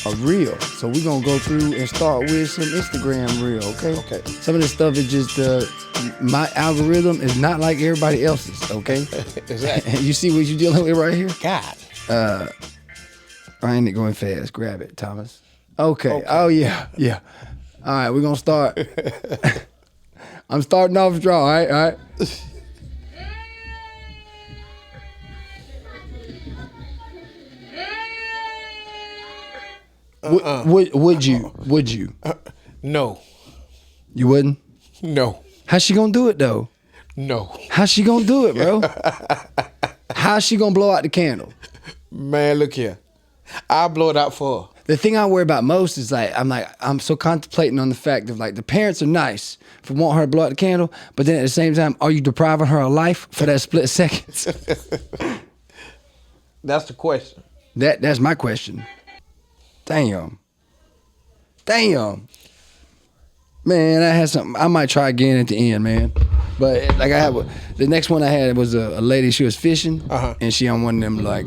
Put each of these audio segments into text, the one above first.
a reel. So we're gonna go through and start with some Instagram reel, okay? Okay. Some of this stuff is just my algorithm is not like everybody else's, okay? Exactly. You see what you're dealing with right here? God. I ain't going fast. Grab it, Thomas. Okay. Oh yeah. All right, we're gonna start. I'm starting off strong, all right? Would you? No. You wouldn't? No. How's she gonna do it though? No. How's she gonna do it, bro? How's she gonna blow out the candle? Man, look here. I'll blow it out for her. The thing I worry about most is I'm so contemplating on the fact of like the parents are nice for wanting her to blow out the candle, but then at the same time, are you depriving her of life for that split second? That's the question. That's my question. Damn. Man, I had something. I might try again at the end, man. But like the next one I had was a lady. She was fishing, and she on one of them like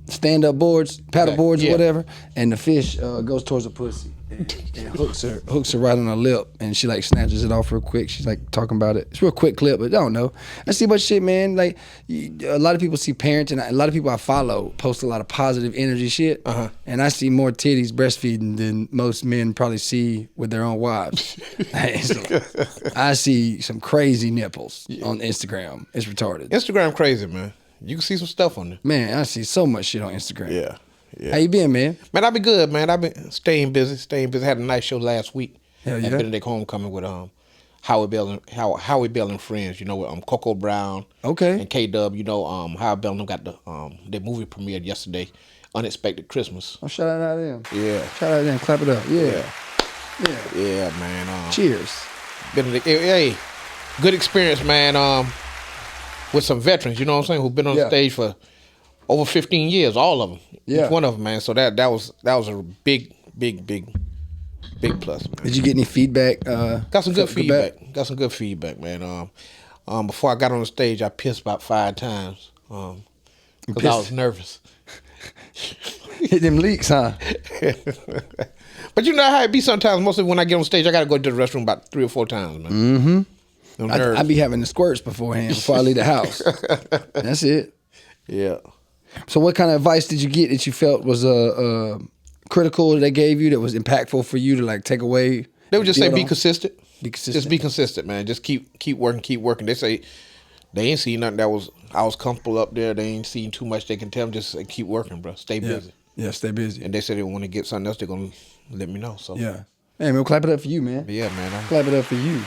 stand-up boards, paddle boards or whatever, and the fish goes towards the pussy and hooks her right on her lip, and she like snatches it off real quick. She's like talking about it. It's a real quick clip, but I don't know. I see a bunch of shit, man. Like a lot of people see parents, and a lot of people I follow post a lot of positive energy shit, and I see more titties breastfeeding than most men probably see with their own wives. I see some crazy nipples on Instagram. It's retarded. Instagram crazy, man. You can see some stuff on there. Man, I see so much shit on Instagram. Yeah. How you been, man? Man, I've been good, man. I've been staying busy. Had a nice show last week. Hell yeah. At Benedict Homecoming with Howie Bell and friends, with Coco Brown. Okay. And K-Dub, Howie Bell and them got their movie premiered yesterday, Unexpected Christmas. Oh, shout out to them. Yeah. Shout out to them. Clap it up. Yeah. Yeah, man. Cheers. Benedict, hey, good experience, man. With some veterans, you know what I'm saying, who've been on the stage for over 15 years, all of them. Yeah. Each one of them, man. So that was a big plus, man. Did you get any feedback? Got some good feedback, man. Before I got on the stage, I pissed about 5 times because I was nervous. Hit them leaks, huh? But you know how it be sometimes. Mostly when I get on stage, I got to go to the restroom about 3 or 4 times, man. Mm-hmm. I be having the squirts beforehand before I leave the house. That's it. Yeah. So what kind of advice did you get that you felt was critical that they gave you that was impactful for you to like take away? They would just say be consistent. Be consistent. Just be consistent, man. Just keep working. They say they ain't seen nothing I was comfortable up there. They ain't seen too much they can tell them. Just say, keep working, bro. Stay busy. Yeah, stay busy. And they said they want to get something else, they're gonna let me know. So yeah. Hey man, clap it up for you, man. Yeah, man. Clap it up for you.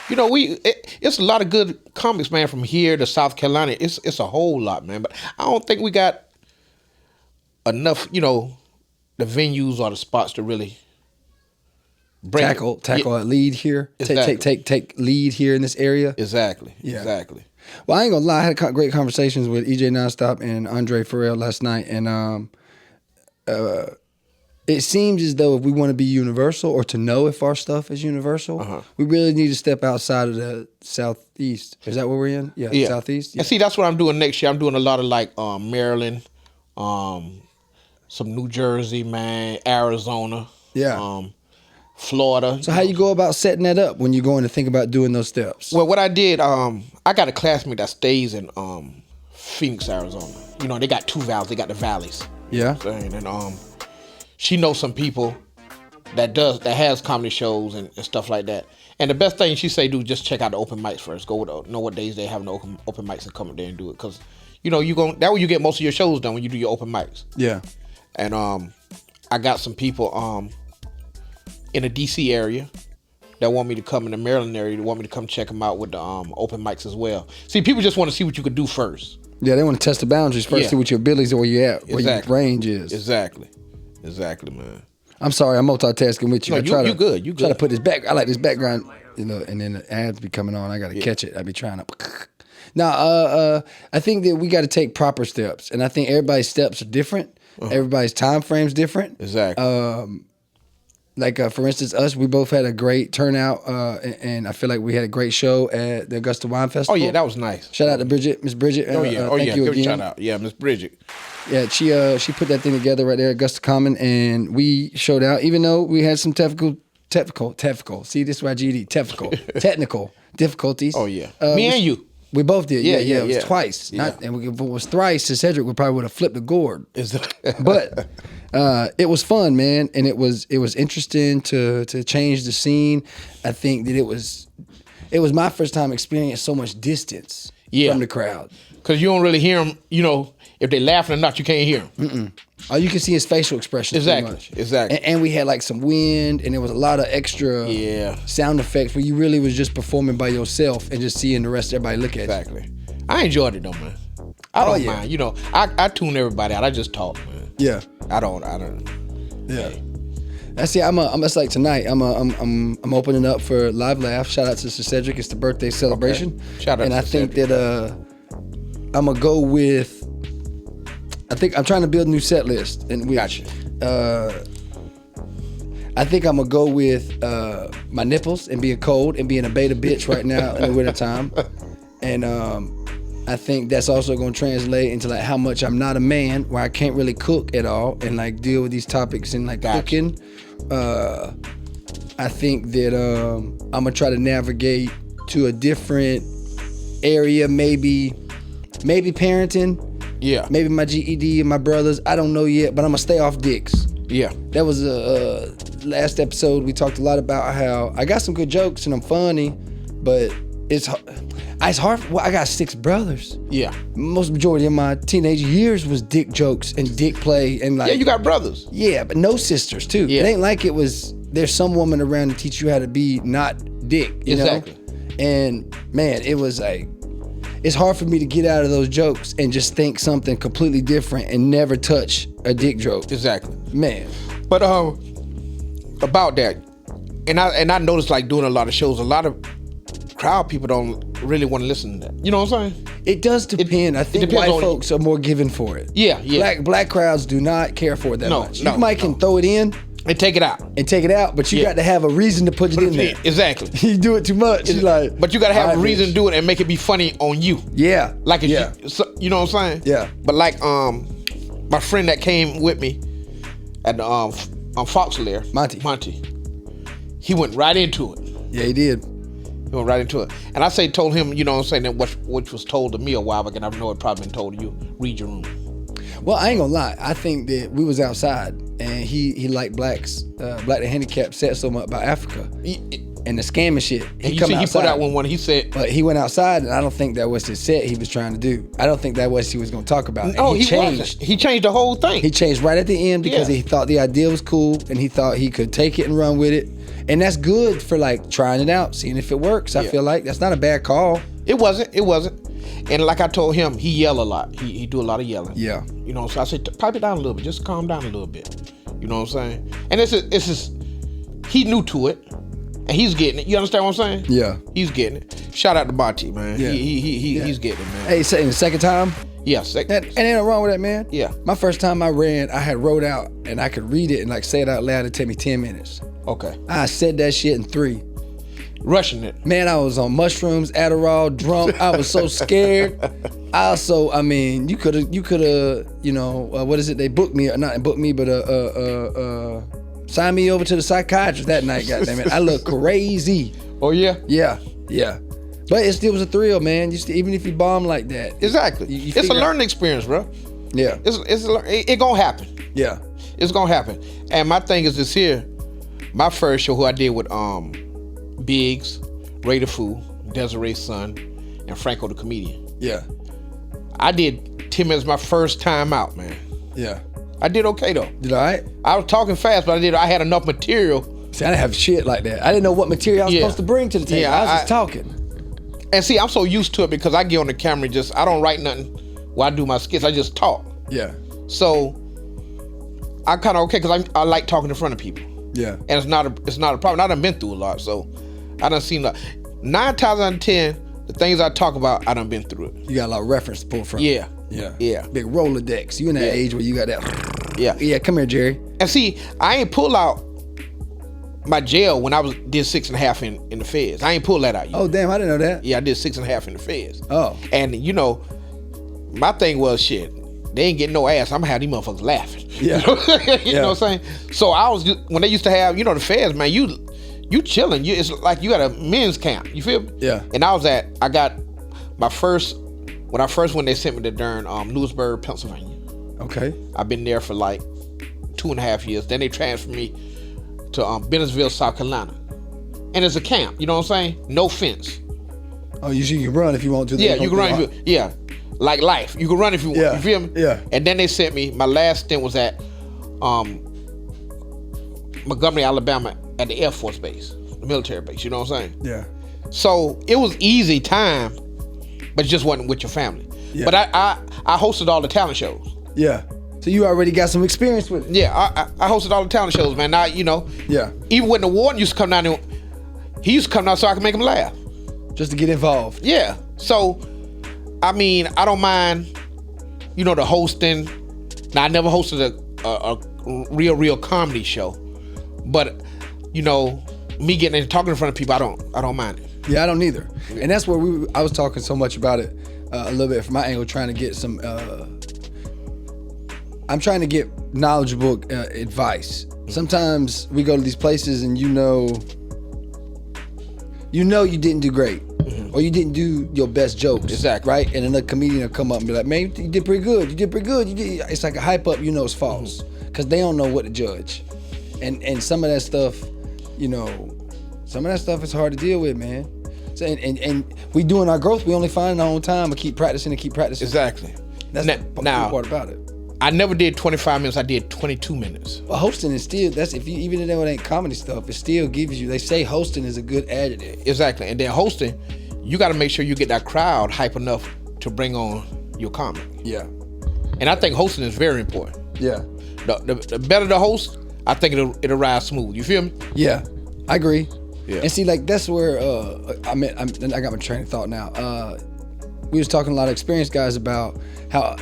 It's a lot of good comics, man, from here to South Carolina. It's a whole lot, man. But I don't think we got enough, the venues or the spots to really tackle a lead here. Exactly. Take lead here in this area. Exactly. Yeah. Exactly. Well, I ain't gonna lie. I had great conversations with EJ Nonstop and Andre Farrell last night, and it seems as though if we want to be universal or to know if our stuff is universal, we really need to step outside of the Southeast. Is that where we're in? Yeah. Southeast. Yeah. And see, that's what I'm doing next year. I'm doing a lot of like Maryland, some New Jersey, man, Arizona, Florida. So how you go about setting that up when you're going to think about doing those steps? Well, what I did, I got a classmate that stays in Phoenix, Arizona. They got 2 valleys. They got the valleys. Yeah. And she knows some people that has comedy shows and stuff like that. And the best thing she say do just check out the open mics first. Know what days they have no open mics and come up there and do it. Because that way you get most of your shows done when you do your open mics. Yeah. And I got some people in the DC area that want me to come in the Maryland area. That want me to come check them out with the open mics as well. See, people just want to see what you could do first. Yeah, they want to test the boundaries first, see what your abilities are, where you at, where your range is. Exactly, man. I'm sorry, I'm multitasking with you. No, you good. Try to put this back. I like this background, and then the ads be coming on. I got to catch it. I be trying to. Now, I think that we got to take proper steps, and I think everybody's steps are different. Everybody's time frame's different. Exactly. Like for instance, we both had a great turnout, and I feel like we had a great show at the Augusta Wine Festival. Oh yeah, that was nice. Shout out to Bridget, Miss Bridget. Thank you Give again. a shout out. Yeah, Miss Bridget. Yeah, she put that thing together right there at Augusta Common, and we showed out. Even though we had some technical. See, this is why GD technical difficulties. Oh yeah, me and you. We both did. Yeah. It was yeah. twice. Yeah. And if it was thrice to Cedric, we probably would have flipped the gourd. But it was fun, man, and it was interesting to change the scene. I think that it was my first time experiencing so much distance from the crowd. Because you don't really hear them. You know, if they laughing or not, you can't hear them. All you can see is facial expressions. Exactly. And we had like some wind, and there was a lot of extra sound effects where you really was just performing by yourself and just seeing the rest of everybody look at you. Exactly. I enjoyed it though, man. I don't mind. You know, I tune everybody out. I just talk, man. Yeah. I don't. Yeah. That's it. It's like tonight. I'm opening up for Live Laugh. Shout out to Mr. Cedric. It's the birthday celebration. Okay. Shout out. And to I think Cedric. that I'm gonna go with. I think I'm trying to build a new set list, and Gotcha. I think I'm gonna go with my nipples and being cold and being a beta bitch right now in the wintertime. And I think that's also gonna translate into like how much I'm not a man, where I can't really cook at all and like deal with these topics and like cooking. I think that I'm gonna try to navigate to a different area, maybe parenting. Yeah. Maybe my GED and my brothers. I don't know yet, but I'm gonna stay off dicks. Yeah. That was last episode. We talked a lot about how I got some good jokes and I'm funny, but it's hard. Well, I got 6 brothers. Yeah. Most majority of my teenage years was dick jokes and dick play and like. Yeah, you got brothers. Yeah, but no sisters too. Yeah. It ain't like it was. There's some woman around to teach you how to be not dick. You know. And man, it was like. It's hard for me to get out of those jokes and just think something completely different and never touch a dick joke. Exactly. Man. But about that, and I noticed like doing a lot of shows, a lot of crowd people don't really want to listen to that. You know what I'm saying? It does depend. I think white folks are more given for it. Yeah. Black crowds do not care for it that much. You might can throw it in. And take it out. But you got to have a reason to put it in there. Exactly. You do it too much. But you got to have a reason to do it and make it be funny on you. Yeah. Like, you know what I'm saying? Yeah. But like, my friend that came with me at the Foxlair, Monty, he went right into it. Yeah, he did. He went right into it. And I told him, you know what I'm saying, that which was told to me a while back, and I know it probably been told to you, read your room. Well, I ain't gonna lie. I think that we was outside and he liked black and handicapped said so much about Africa and the scamming shit. He put out one he said. But he went outside and I don't think that was his set he was trying to do. I don't think that was he was gonna talk about. And he changed. He changed the whole thing. He changed right at the end because he thought the idea was cool and he thought he could take it and run with it. And that's good for like trying it out, seeing if it works. I feel like that's not a bad call. It wasn't. And like I told him, he yell a lot. He do a lot of yelling. Yeah. You know, so I said, pipe it down a little bit. Just calm down a little bit. You know what I'm saying? And it's just he new to it, and he's getting it. You understand what I'm saying? Yeah. He's getting it. Shout out to Monty, man. Yeah. He's getting it, man. Hey, saying the second time? Yes. And ain't nothing wrong with that, man. Yeah. My first time I ran, I had wrote out, and I could read it and like say it out loud. It took me 10 minutes. Okay. I said that shit in 3. Rushing it. Man, I was on mushrooms, Adderall, drunk. I was so scared. You could have, what is it? They booked me, not booked me, but signed me over to the psychiatrist that night. Goddamn it, I look crazy. Oh yeah. Yeah. But it still was a thrill, man. Even if you bomb like that. Exactly. It's a learning experience, bro. Yeah. It gonna happen. Yeah. It's gonna happen. And my thing is this here. My first show, who I did with Biggs, Ray the Fool, Desiree's son, and Franco the comedian. Yeah. I did 10 minutes my first time out, man. Yeah. I did okay though. Did all right? I was talking fast, but I had enough material. See, I didn't have shit like that. I didn't know what material I was supposed to bring to the table. I was just talking. And see, I'm so used to it because I get on the camera and I don't write nothing while I do my skits. I just talk. Yeah. So I kind of okay because I like talking in front of people. Yeah. And it's not a problem. I done been through a lot, so I done seen a lot. 9 times out of 10, the things I talk about, I done been through it. You got a lot of reference to pull from. Yeah. Big Rolodex. You in that age where you got that. Yeah. Yeah, come here, Jerry. And see, I ain't pull out my jail when I did 6.5 in the feds. I ain't pulled that out yet. Oh damn, I didn't know that. Yeah, I did 6.5 in the feds. Oh. And you know, my thing was shit. They ain't getting no ass. I'm gonna have these motherfuckers laughing. Yeah. You know what I'm saying? So I was when they used to have, the feds, man, you chilling. It's like you got a men's camp. You feel me? Yeah. And I got my first, when I first went, they sent me to Durham, Lewisburg, Pennsylvania. Okay. I've been there for like 2.5 years. Then they transferred me to Bennettsville, South Carolina. And it's a camp, you know what I'm saying? No fence. Oh, you can run if you want to. Yeah, you can run if you, like life. You can run if you want. Yeah. You feel me? Yeah. And then they sent me, my last stint was at Montgomery, Alabama at the Air Force Base, the military base, you know what I'm saying? Yeah. So it was easy time, but it just wasn't with your family. Yeah. But I hosted all the talent shows. Yeah. So you already got some experience with it. Yeah, I hosted all the talent shows, man. Now, Yeah. even when the warden used to come down there, he used to come down so I could make him laugh. Just to get involved. Yeah. So, I mean, I don't mind, the hosting. Now, I never hosted a real comedy show, but, me getting in talking in front of people, I don't mind it. Yeah, I don't either. And that's where I was talking so much about it a little bit from my angle, trying to get some. I'm trying to get knowledgeable advice. Sometimes we go to these places and you didn't do great, or you didn't do your best jokes. Exactly. Right? And another comedian will come up and be like, man, you did pretty good. You did pretty good. It's like a hype up, it's false. Because they don't know what to judge. And some of that stuff, is hard to deal with, man. So, and we doing our growth, we only find our own time to keep practicing and keep practicing. Exactly. That's the part about it. I never did 25 minutes. I did 22 minutes. Well, hosting is still, even though it ain't comedy stuff, it still gives you, they say hosting is a good adjective. Exactly. And then hosting, you got to make sure you get that crowd hype enough to bring on your comic. Yeah. And I think hosting is very important. Yeah. The better the host, I think it'll ride smooth. You feel me? Yeah, I agree. Yeah. And see, like, that's where I got my train of thought now. We was talking to a lot of experienced guys about how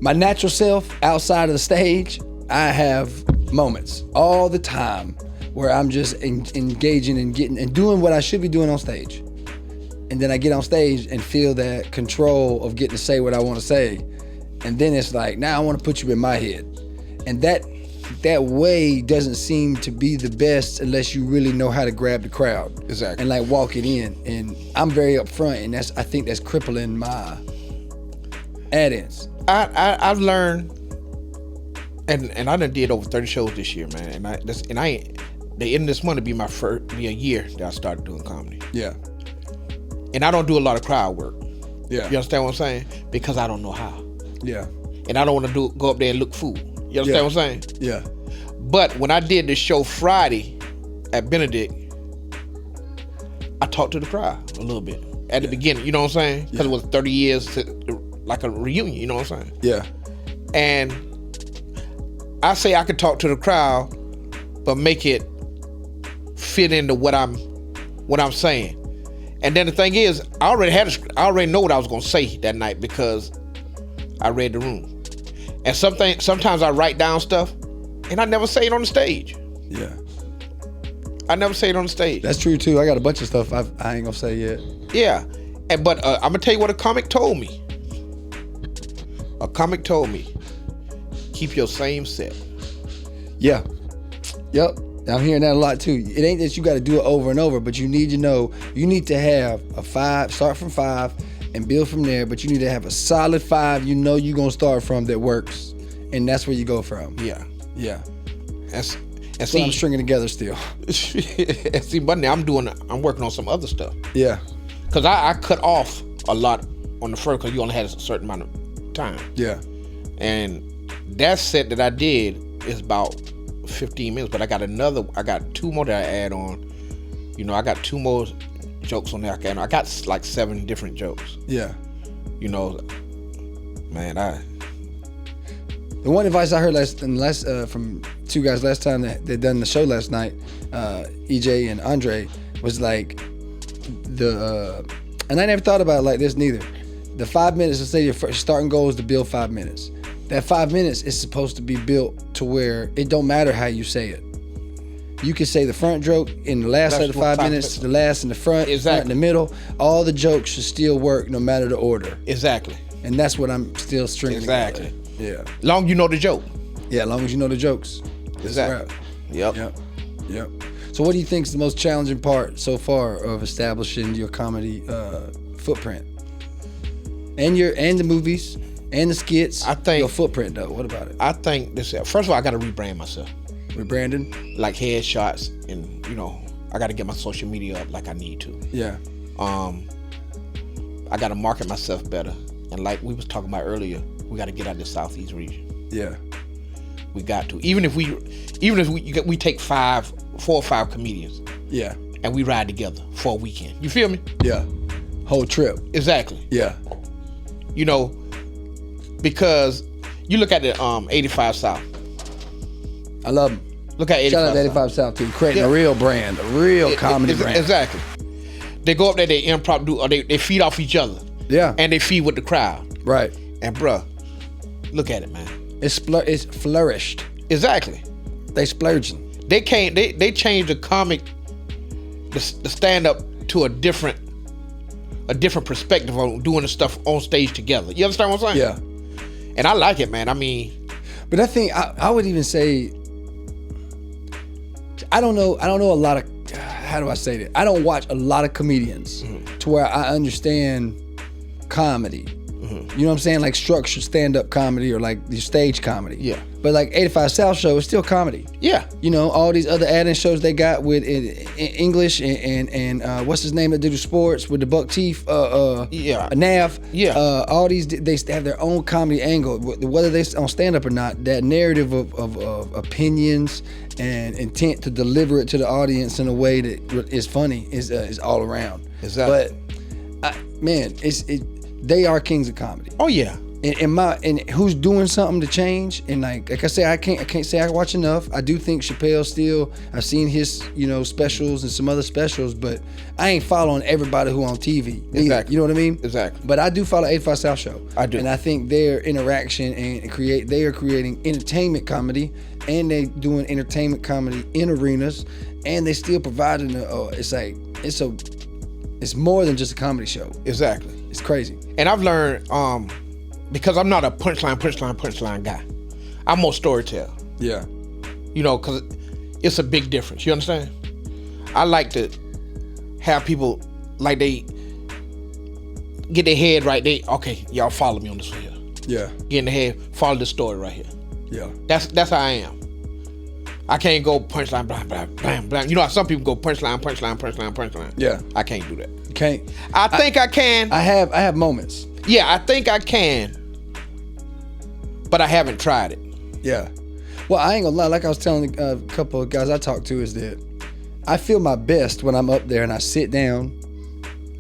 my natural self outside of the stage, I have moments all the time where I'm just engaging and getting and doing what I should be doing on stage. And then I get on stage and feel that control of getting to say what I want to say. And then it's like, now I want to put you in my head. And that way doesn't seem to be the best unless you really know how to grab the crowd. Exactly. And like walk it in. And I'm very upfront, and I think that's crippling my add-ins. I've learned, and I done did over 30 shows this year, man. The end of this month will be a year that I started doing comedy. Yeah. And I don't do a lot of crowd work. Yeah. You understand what I'm saying? Because I don't know how. Yeah. And I don't want to go up there and look fool. You understand what I'm saying? Yeah. But when I did the show Friday at Benedict, I talked to the crowd a little bit at the beginning. You know what I'm saying? Because it was 30 years, like a reunion. You know what I'm saying? Yeah. And I say I could talk to the crowd, but make it fit into what I'm saying. And then the thing is, I already know what I was gonna say that night because I read the room. And sometimes I write down stuff, and I never say it on the stage. Yeah. I never say it on the stage. That's true too. I got a bunch of stuff I ain't gonna say yet. Yeah, but I'm gonna tell you what a comic told me. A comic told me, keep your same set. Yeah. Yep. I'm hearing that a lot too. It ain't that you got to do it over and over, but you need to have a 5, start from 5 and build from there, but you need to have a solid 5 you're going to start from that works, and that's where you go from. Yeah. Yeah. And So I'm stringing together still. And see, but now I'm working on some other stuff. Yeah. Because I cut off a lot on the first because you only had a certain amount of time. Yeah. And that set that I did is about 15 minutes, but I got 2 more that I add on. I got 2 more jokes on there. I got like 7 different jokes. Yeah. Man, the one advice I heard from 2 guys last time that they done the show last night, EJ and Andre, was like and I never thought about it like this neither. The 5 minutes, let's say your first starting goal is to build 5 minutes. that 5 minutes is supposed to be built to where it don't matter how you say it. You can say the front joke in the last of the 5 minutes, the last in the front, front in the middle. All the jokes should still work no matter the order. Exactly. And that's what I'm still stringing Exactly. together. Yeah. Long you know the joke. Yeah, as long as you know the jokes. Exactly. Yep. So what do you think is the most challenging part so far of establishing your comedy footprint? And the movies and the skits. I think your footprint though. What about it? I think this. First of all, I got to rebrand myself. Rebranding? Like headshots, and I got to get my social media up like I need to. Yeah. I got to market myself better, and like we was talking about earlier, we got to get out of the Southeast region. Yeah. We got to. Even if we take 4 or 5 comedians. Yeah. And we ride together for a weekend. You feel me? Yeah. Whole trip. Exactly. Yeah. Because you look at the 85 South. I love them. Look at 85 Shout out to 85 South too, creating a real brand, a real comedy brand. Exactly. They go up there, they improv, they feed off each other. Yeah. And they feed with the crowd. Right. And bruh, look at it, man. It's flourished. Exactly. They splurging. They changed the comic, the stand up to a different perspective on doing the stuff on stage together. You understand what I'm saying? Yeah. And I like it, man. I mean, but I think I would even say, I don't know a lot of, how do I say that? I don't watch a lot of comedians to where I understand comedy. You know what I'm saying? Like structured stand-up comedy or like the stage comedy. Yeah. But like 85 South show is still comedy. Yeah. All these other add-in shows they got with English and what's his name that do the sports with the buck teeth? Nav. Yeah. All these, they have their own comedy angle. Whether they on stand-up or not, that narrative of opinions and intent to deliver it to the audience in a way that is funny is all around. Exactly. But they are kings of comedy. Oh yeah. And who's doing something to change? And like I say, I can't say I watch enough. I do think Chappelle still. I've seen his specials and some other specials, but I ain't following everybody who on TV. Exactly. You know what I mean? Exactly. But I do follow 85 South show. I do. And I think their interaction and they are creating entertainment comedy, and they doing entertainment comedy in arenas, and they still providing it's more than just a comedy show. Exactly. It's crazy. And I've learned, because I'm not a punchline guy. I'm more storyteller. Yeah. Because it's a big difference. You understand? I like to have people, like, they get their head right. Okay, y'all follow me on this one here. Yeah. Get in the head, follow the story right here. Yeah. That's how I am. I can't go punchline, blah, blah, blah, blah. You know how some people go punchline. Yeah. I can't do that. You can't. I think I can. I have moments. Yeah, I think I can. But I haven't tried it. Yeah. Well, I ain't gonna lie. Like I was telling a couple of guys I talked to, is that I feel my best when I'm up there and I sit down.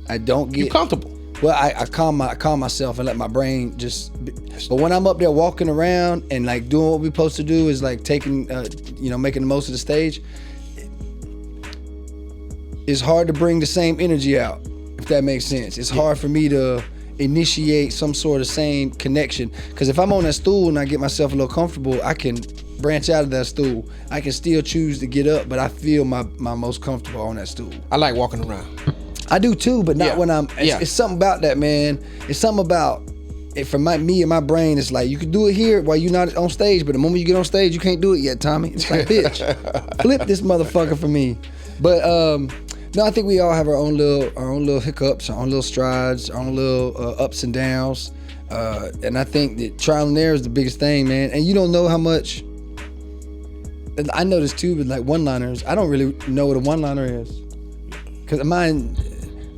I don't get... You comfortable. Well, I calm myself and let my brain just... But when I'm up there walking around and like doing what we're supposed to do is like taking, making the most of the stage, it's hard to bring the same energy out, if that makes sense. It's hard for me to initiate some sort of same connection. Because if I'm on that stool and I get myself a little comfortable, I can branch out of that stool. I can still choose to get up, but I feel my most comfortable on that stool. I like walking around. I do too, but not when I'm... It's something about that, man. It's something about... For me and my brain, it's like, you can do it here while you're not on stage, but the moment you get on stage, you can't do it yet, Tommy. It's like, bitch, flip this motherfucker for me. But no, I think we all have our own little hiccups, our own little strides, our own little ups and downs. And I think that trial and error is the biggest thing, man. And you don't know how much... And I noticed too with like one-liners, I don't really know what a one-liner is. Because mine...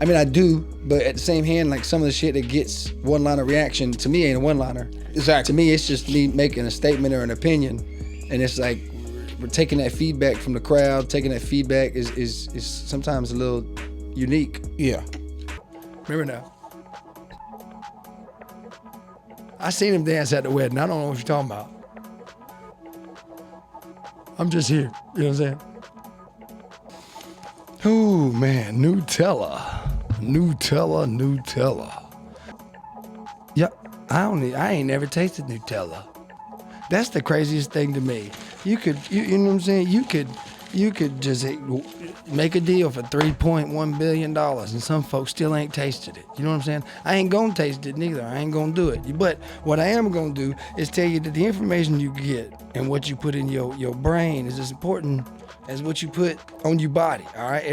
I mean, I do, but at the same hand, like some of the shit that gets one-liner reaction, to me ain't a one-liner. Exactly. To me, it's just me making a statement or an opinion. And it's like, we're taking that feedback from the crowd, taking that feedback is sometimes a little unique. Yeah. Remember now. I seen him dance at the wedding. I don't know what you're talking about. I'm just here. You know what I'm saying? Oh man, Nutella. Yeah, I ain't never tasted Nutella. That's the craziest thing to me. You know what I'm saying? You could just make a deal for $3.1 billion and some folks still ain't tasted it. You know what I'm saying? I ain't gonna taste it neither. I ain't gonna do it. But what I am gonna do is tell you that the information you get and what you put in your brain is as important as what you put on your body. All right?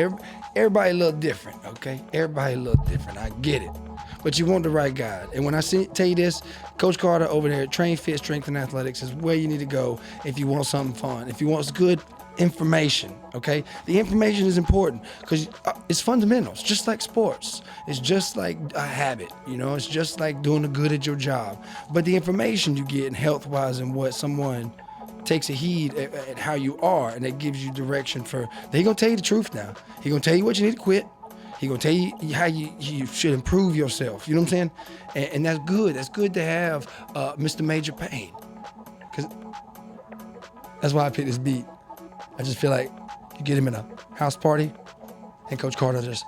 Everybody a little different, okay? Everybody a little different. I get it. But you want the right guy. And when I tell you this, Coach Carter over there at Train Fit Strength and Athletics is where you need to go if you want something fun, if you want good information, okay? The information is important because it's fundamentals, just like sports. It's just like a habit, you know? It's just like doing good at your job. But the information you get health-wise and what someone takes a heed at how you are, and it gives you direction for, he gonna tell you the truth now. He gonna tell you what you need to quit. He gonna tell you how you should improve yourself. You know what I'm saying? And that's good. That's good to have Mr. Major Payne. Cause that's why I picked this beat. I just feel like you get him in a house party and Coach Carter just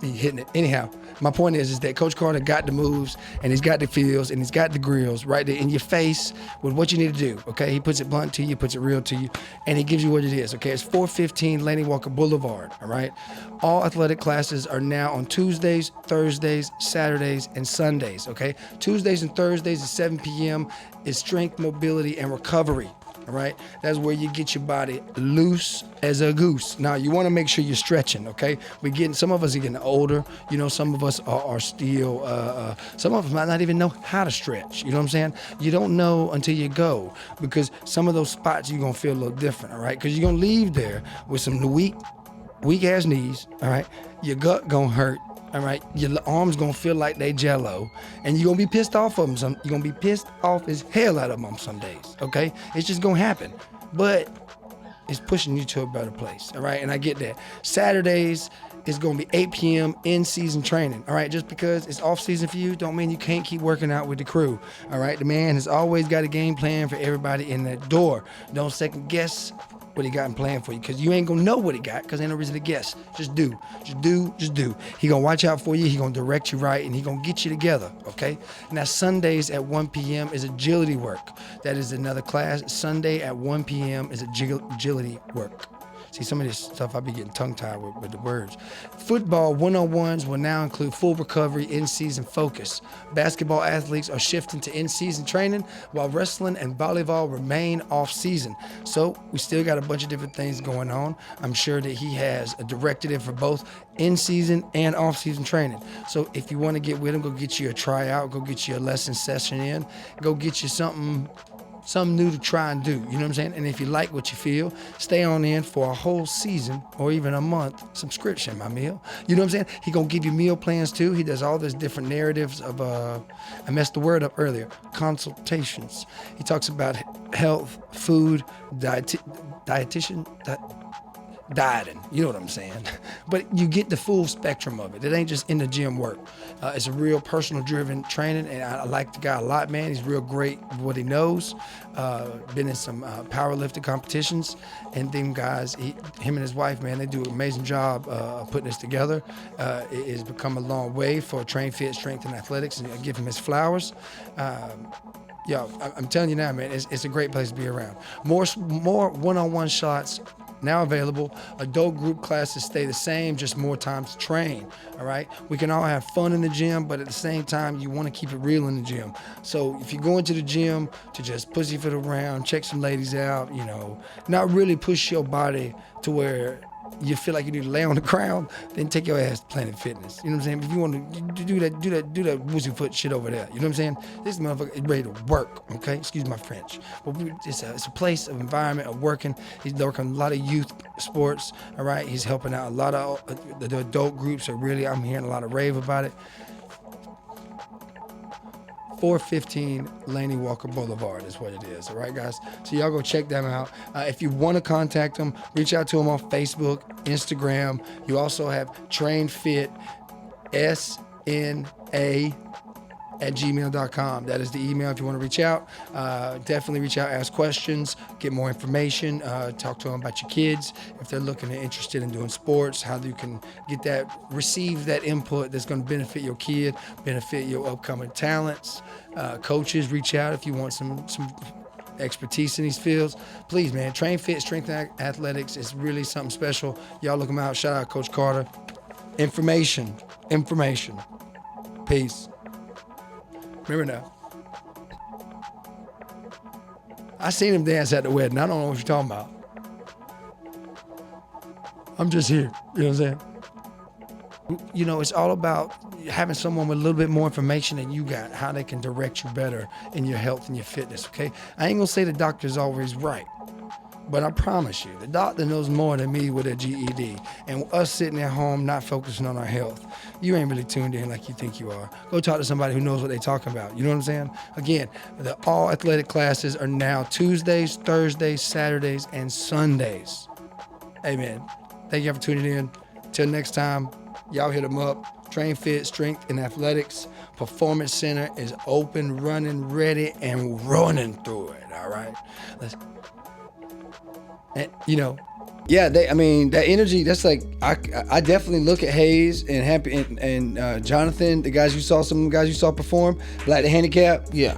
be hitting it. Anyhow, my point is that Coach Carter got the moves and he's got the feels and he's got the grills right there in your face with what you need to do, okay? He puts it blunt to you, puts it real to you, and he gives you what it is, okay? It's 415 Laney Walker Boulevard, all right? All athletic classes are now on Tuesdays, Thursdays, Saturdays, and Sundays, okay? Tuesdays and Thursdays at 7 p.m. is strength, mobility, and recovery. All right, that's where you get your body loose as a goose. Now you want to make sure you're stretching. Okay, some of us are getting older. You know, some of us are still. Some of us might not even know how to stretch. You know what I'm saying? You don't know until you go, because some of those spots you're gonna feel a little different. All right, because you're gonna leave there with some weak ass knees. All right, your gut gonna hurt. All right, your arms gonna feel like they jello, and you're gonna be pissed off of them. You're gonna be pissed off as hell out of them on some days, okay? It's just gonna happen, but it's pushing you to a better place, all right? And I get that. Saturdays is gonna be 8 p.m. in-season training, all right? Just because it's off-season for you don't mean you can't keep working out with the crew, all right? The man has always got a game plan for everybody in that door. Don't second guess what he got in plan for you, because you ain't gonna know what he got, because ain't no reason to guess. Just do. He gonna watch out for you, he gonna direct you right, and he gonna get you together, okay? Now Sundays at 1 p.m. is agility work. That is another class. Sunday at 1 p.m. is agility work. See, some of this stuff I be getting tongue-tied with the words. Football 101s will now include full recovery, in-season focus. Basketball athletes are shifting to in-season training, while wrestling and volleyball remain off-season. So we still got a bunch of different things going on. I'm sure that he has directed it for both in-season and off-season training. So if you want to get with him, go get you a tryout, go get you a lesson session in, go get you something new to try and do, you know what I'm saying? And if you like what you feel, stay on in for a whole season or even a month subscription, my meal. You know what I'm saying? He gonna give you meal plans too. He does all these different narratives of, I messed the word up earlier, consultations. He talks about health, food, dieting, you know what I'm saying? But you get the full spectrum of it. It ain't just in the gym work. It's a real personal driven training, and I like the guy a lot, man. He's real great with what he knows. Been in some powerlifting competitions, and them guys, him and his wife, man, they do an amazing job putting this together. It has become a long way for Train Fit Strength and Athletics, and I give him his flowers. Yo, I'm telling you now, man, it's a great place to be around. More one-on-one shots now available. Adult group classes stay the same, just more time to train, all right? We can all have fun in the gym, but at the same time, you want to keep it real in the gym. So if you go into the gym to just pussyfoot around, check some ladies out, you know, not really push your body to where you feel like you need to lay on the ground, then take your ass to Planet Fitness. You know what I'm saying? If you want to do that woozy foot shit over there. You know what I'm saying? This motherfucker is ready to work, okay? Excuse my French. But it's a place of environment of working. He's working a lot of youth sports, all right? He's helping out a lot of the adult groups. I'm hearing a lot of rave about it. 415 Laney Walker Boulevard is what it is. All right, guys? So y'all go check them out. If you want to contact them, reach out to them on Facebook, Instagram. You also have Train Fit SNA@gmail.com. That is the email if you want to reach out. Definitely reach out, ask questions, get more information, talk to them about your kids if they're looking and interested in doing sports, how you can receive that input that's going to benefit your kid, benefit your upcoming talents. Coaches, reach out if you want some expertise in these fields, please, man, train fit, strength and athletics is really something special. Y'all look them out. Shout out Coach Carter. Information. Peace. Remember now. I seen him dance at the wedding. I don't know what you're talking about. I'm just here. You know what I'm saying? You know, it's all about having someone with a little bit more information than you got, how they can direct you better in your health and your fitness, okay? I ain't gonna say the doctor's always right, but I promise you, the doctor knows more than me with a GED. And us sitting at home not focusing on our health, you ain't really tuned in like you think you are. Go talk to somebody who knows what they're talking about. You know what I'm saying? Again, the all athletic classes are now Tuesdays, Thursdays, Saturdays, and Sundays. Amen. Thank you for tuning in. Till next time, y'all hit them up. Train Fit, Strength, and Athletics Performance Center is open, running, ready, and running through it, all right? And, you know, yeah, that energy, that's like, I definitely look at Hayes and Happy and Jonathan, some of the guys you saw perform, like the handicap. Yeah.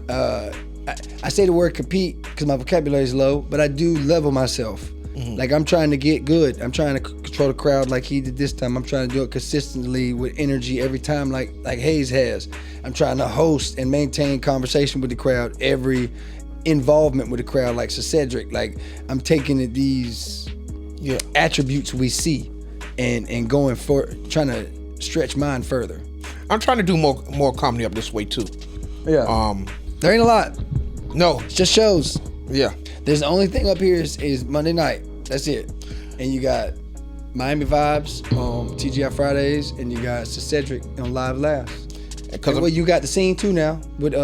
I say the word compete because my vocabulary is low, but I do level myself. Mm-hmm. Like, I'm trying to get good. I'm trying to control the crowd like he did this time. I'm trying to do it consistently with energy every time like Hayes has. I'm trying to host and maintain conversation with the crowd, every involvement with the crowd like Sir Cedric. Like, I'm taking these attributes we see and going for trying to stretch mine further. I'm trying to do more comedy up this way too. Yeah. There ain't a lot. No. It's just shows. Yeah. There's the only thing up here is Monday night. That's it. And you got Miami Vibes on TGI Fridays, and you got Sir Cedric on Live Laughs. Well, you got the scene too now with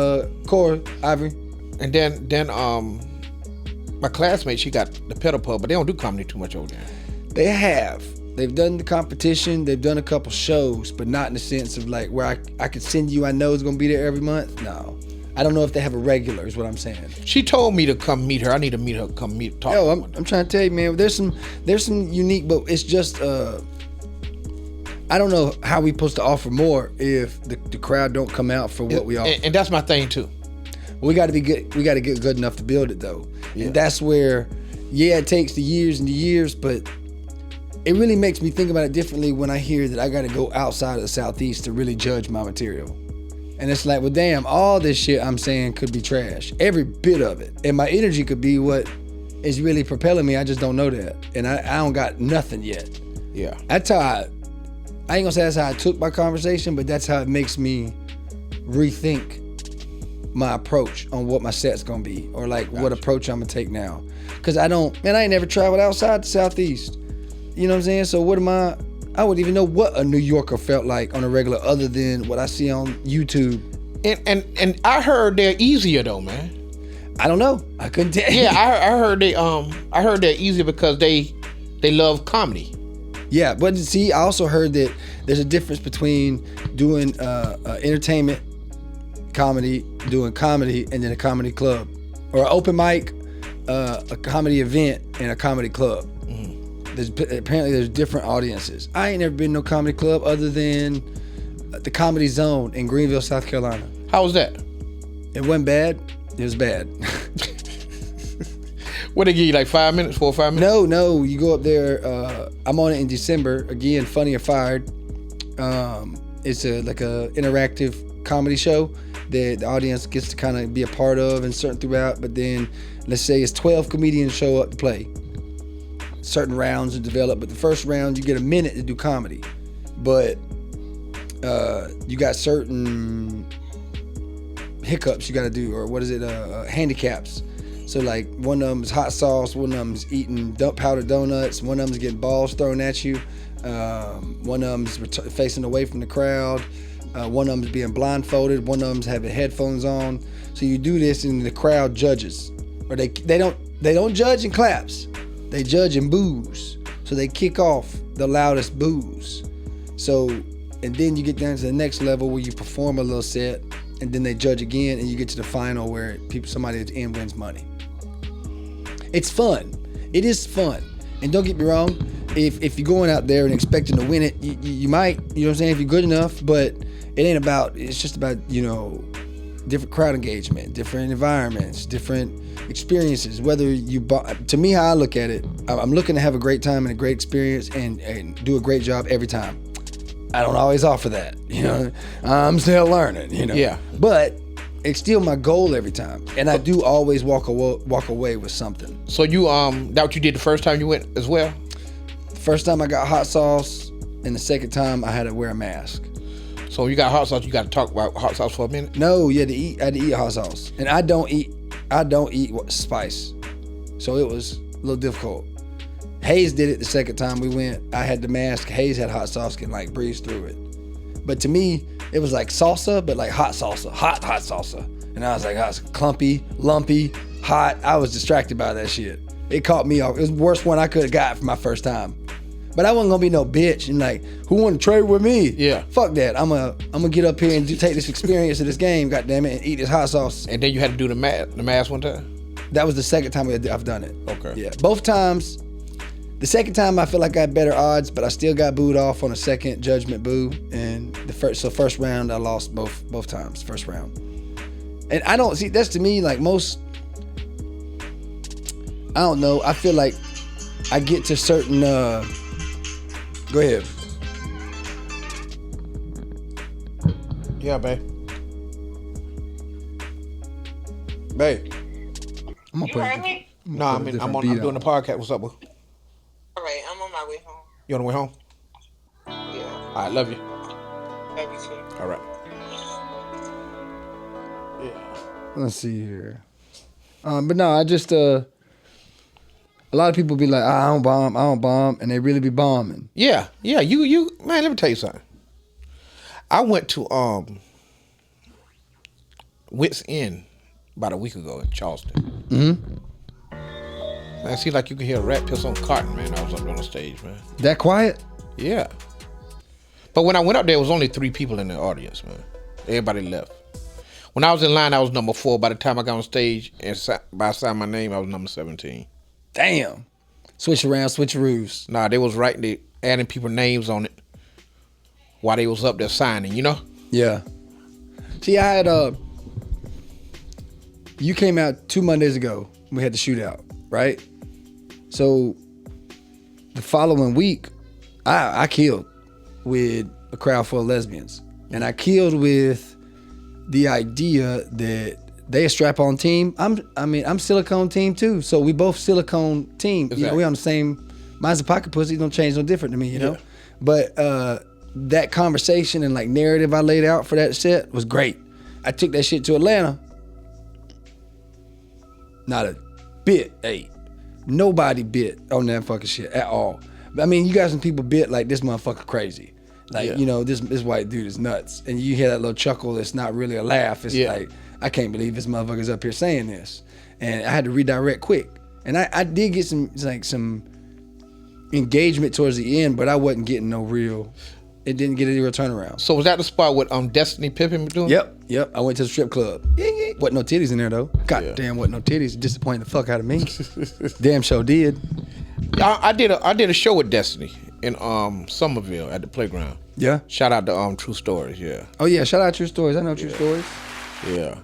Cora Ivory. And then my classmate, she got the Pedal Pub, but they don't do comedy too much over there. They have. They've done the competition. They've done a couple shows, but not in the sense of like where I could send you. I know it's gonna be there every month. No. I don't know if they have a regular, is what I'm saying. She told me to come meet her. I need to meet her, talk to her. I'm trying to tell you, man, there's some unique, but it's just, I don't know how we supposed to offer more if the crowd don't come out for what we offer. And that's my thing too. Well, we got to be good. We got to get good enough to build it though. Yeah. And that's where, it takes the years and the years, but it really makes me think about it differently when I hear that I got to go outside of the Southeast to really judge my material. And it's like, well, damn, all this shit I'm saying could be trash. Every bit of it. And my energy could be what is really propelling me. I just don't know that. And I don't got nothing yet. Yeah. That's how I ain't gonna say that's how I took my conversation, but that's how it makes me rethink my approach on what my set's gonna be, or like what approach I'm gonna take now. Cause I ain't never traveled outside the Southeast. You know what I'm saying? So I wouldn't even know what a New Yorker felt like on a regular, other than what I see on YouTube. And I heard they're easier though, man. I don't know. I couldn't tell you. Yeah, I heard they're easier because they love comedy. Yeah, but see, I also heard that there's a difference between doing entertainment comedy, doing comedy, and then a comedy club, or an open mic, a comedy event, and a comedy club. Apparently there's different audiences. I ain't never been to no comedy club other than the Comedy Zone in Greenville, South Carolina. How was that? It wasn't bad. It was bad. What, they give you like 4 or 5 minutes? No. You go up there. I'm on it in December. Again, Funny or Fired. It's like a interactive comedy show that the audience gets to kind of be a part of and certain throughout. But then, let's say it's 12 comedians show up to play. Certain rounds are developed, but the first round you get a minute to do comedy, but you got certain hiccups you got to do, or handicaps. So like one of them is hot sauce, one of them is eating powdered donuts, one of them is getting balls thrown at you, one of them is facing away from the crowd, one of them is being blindfolded, one of them is having headphones on. So you do this and the crowd judges, or they don't judge in claps. They judge in boos. So they kick off the loudest boos. So, and then you get down to the next level where you perform a little set, and then they judge again, and you get to the final where somebody at the end wins money. It's fun. It is fun. And don't get me wrong, if you're going out there and expecting to win it, you might, you know what I'm saying, if you're good enough, but it's just about, different crowd engagement, different environments, different experiences. Whether to me, how I look at it, I'm looking to have a great time and a great experience and do a great job every time. I don't always offer that, you know. I'm still learning, you know. Yeah. But it's still my goal every time, and I do always walk away with something. So you that what you did the first time you went as well? The first time I got hot sauce, and the second time I had to wear a mask. So you got hot sauce. You got to talk about hot sauce for a minute. No, I had to eat hot sauce, and I don't eat spice, so it was a little difficult. Hayes did it the second time we went. I had the mask. Hayes had hot sauce, can like breeze through it. But to me, it was like salsa, but like hot salsa, hot salsa. And I was like, I was clumpy, lumpy, hot. I was distracted by that shit. It caught me off. It was the worst one I could have got for my first time. But I wasn't gonna be no bitch and like, who want to trade with me? Yeah. Fuck that. I'm gonna get up here and take this experience of this game, goddamn it, and eat this hot sauce. And then you had to do the mask one time? That was the second time I've done it. Okay. Yeah. Both times. The second time I feel like I had better odds, but I still got booed off on a second judgment boo. And first round I lost both times, first round. And I don't see, that's to me like most, I don't know, I feel like I get to certain go ahead. Yeah, babe. Babe. I'm gonna You heard me? No, I'm doing the podcast. What's up, boo? All right, I'm on my way home. You on the way home? Yeah, All right, love you. love you too. All right. Yeah. Let's see here. But no, I just a lot of people be like, I don't bomb, and they really be bombing. Yeah. You man, let me tell you something. I went to Wits End about a week ago in Charleston. Mm-hmm. Man, it seemed like you could hear a rat piss on cotton, man. I was up on the stage, man. That quiet? Yeah. But when I went up there was only 3 people in the audience, man. Everybody left. When I was in line, I was number 4. By the time I got on stage and by I signed my name, I was number 17. Damn. Switch around, switcheroos. Nah, they was they adding people names on it while they was up there signing, you know? Yeah. See, I had you came out 2 Mondays ago. We had the shootout, right? So the following week, I killed with a crowd full of lesbians. And I killed with the idea that they a strap-on team. I'm silicone team too. So we both silicone team. Exactly. You know, we on the same. Mine's a pocket pussy. Don't change no different to me, you know. But that conversation and like narrative I laid out for that set was great. I took that shit to Atlanta. Not a bit, nobody bit on that fucking shit at all. I mean, you got some people bit like this motherfucker crazy. Like, you know, this white dude is nuts. And you hear that little chuckle that's not really a laugh. It's like, I can't believe this motherfucker's up here saying this. And I had to redirect quick. And I did get some engagement towards the end, but I wasn't getting no real, it didn't get any real turnaround. So was that the spot with Destiny Pippin doing? Yep. I went to the strip club. Wasn't no titties in there though. God damn, wasn't no titties. It disappointed the fuck out of me. Damn show did. I did a show with Destiny in Somerville at the playground. Yeah. Shout out to True Stories. Yeah. Oh yeah, shout out True Stories. I know True Stories. Yeah.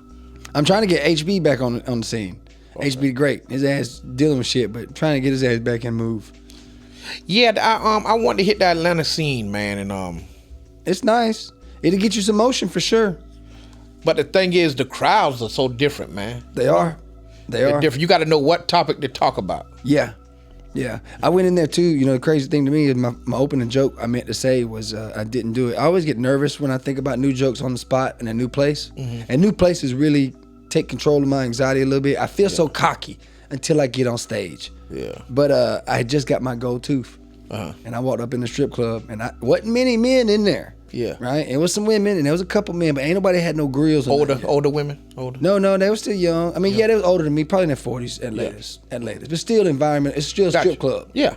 I'm trying to get HB back on the scene. Okay. HB great. His ass dealing with shit, but trying to get his ass back and move. Yeah, I wanted to hit that Atlanta scene, man, and it's nice. It'll get you some motion for sure. But the thing is, the crowds are so different, man. They are. They're different. You got to know what topic to talk about. Yeah. I went in there too. You know, the crazy thing to me is my opening joke I meant to say was I didn't do it. I always get nervous when I think about new jokes on the spot in a new place. Mm-hmm. And new places really take control of my anxiety a little bit. I feel so cocky until I get on stage. Yeah. But I had just got my gold tooth. And I walked up in the strip club and I wasn't many men in there. Yeah. Right? It was some women and there was a couple men, but ain't nobody had no grills. Older women? Older? No, they were still young. I mean, yeah, they was older than me, probably in their 40s at latest. But still environment, it's still a strip club. Yeah.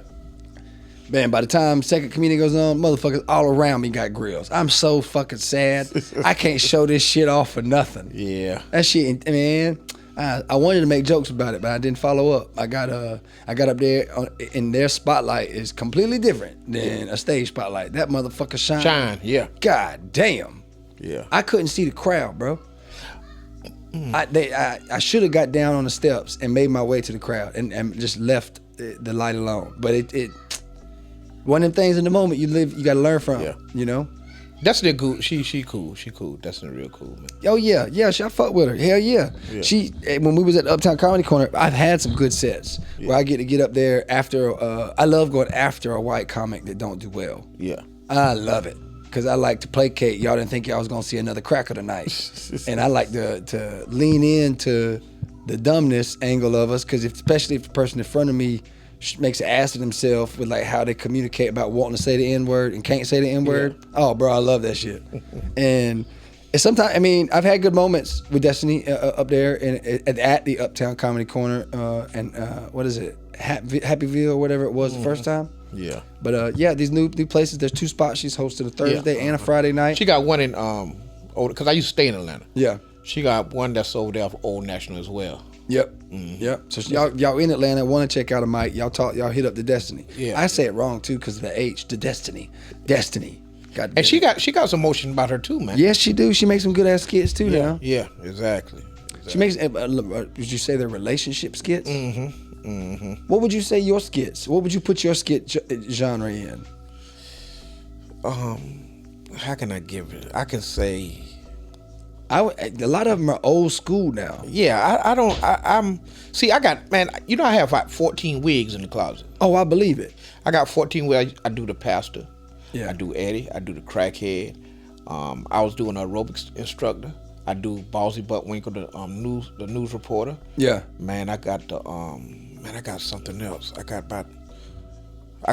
Man, by the time second comedian goes on, motherfuckers all around me got grills. I'm so fucking sad. I can't show this shit off for nothing. Yeah. That shit, man. I wanted to make jokes about it, but I didn't follow up. I got up there, and their spotlight is completely different than a stage spotlight. That motherfucker shine. Yeah. God damn. Yeah. I couldn't see the crowd, bro. I should have got down on the steps and made my way to the crowd and just left the light alone. But it one of them things in the moment you got to learn from. Yeah. You know. Destiny good. She cool. She cool. Destiny real cool, man. Oh yeah. I fuck with her. Hell yeah. She when we was at the Uptown Comedy Corner, I've had some good sets where I get up there after. I love going after a white comic that don't do well. Yeah. I love it. Because I like to placate. Y'all didn't think y'all was going to see another cracker tonight. And I like to lean into the dumbness angle of us, because especially if the person in front of me makes an ass of themselves with like how they communicate about wanting to say the N-word and can't say the N-word. Yeah. Oh, bro, I love that shit. And sometimes, I mean, I've had good moments with Destiny up there at the Uptown Comedy Corner and what is it? Happyville or whatever it was the first time. Yeah. But these new places. There's 2 spots. She's hosted a Thursday and a Friday night. She got one in because I used to stay in Atlanta. Yeah. She got one that's over there for Old National as well. Yep. Yep. So y'all in Atlanta want to check out a mic? Y'all hit up the Destiny. Yeah. I say it wrong too because of the H. The Destiny. And she got some motion about her too, man. Yes, she do. She makes some good ass skits too now. Yeah. Exactly. She makes. Would you say they're relationship skits? Mm-hmm. Mm-hmm. What would you say your skits? What would you put your skit genre in? How can I give it? I can say. A lot of them are old school now. Yeah, I got, man, you know I have like 14 wigs in the closet. Oh, I believe it. I got 14 wigs. I do the pastor. Yeah. I do Eddie. I do the crackhead. I was doing an aerobics instructor. I do Ballsy Buttwinkle, the news reporter. Yeah. Man, I got I got something else. I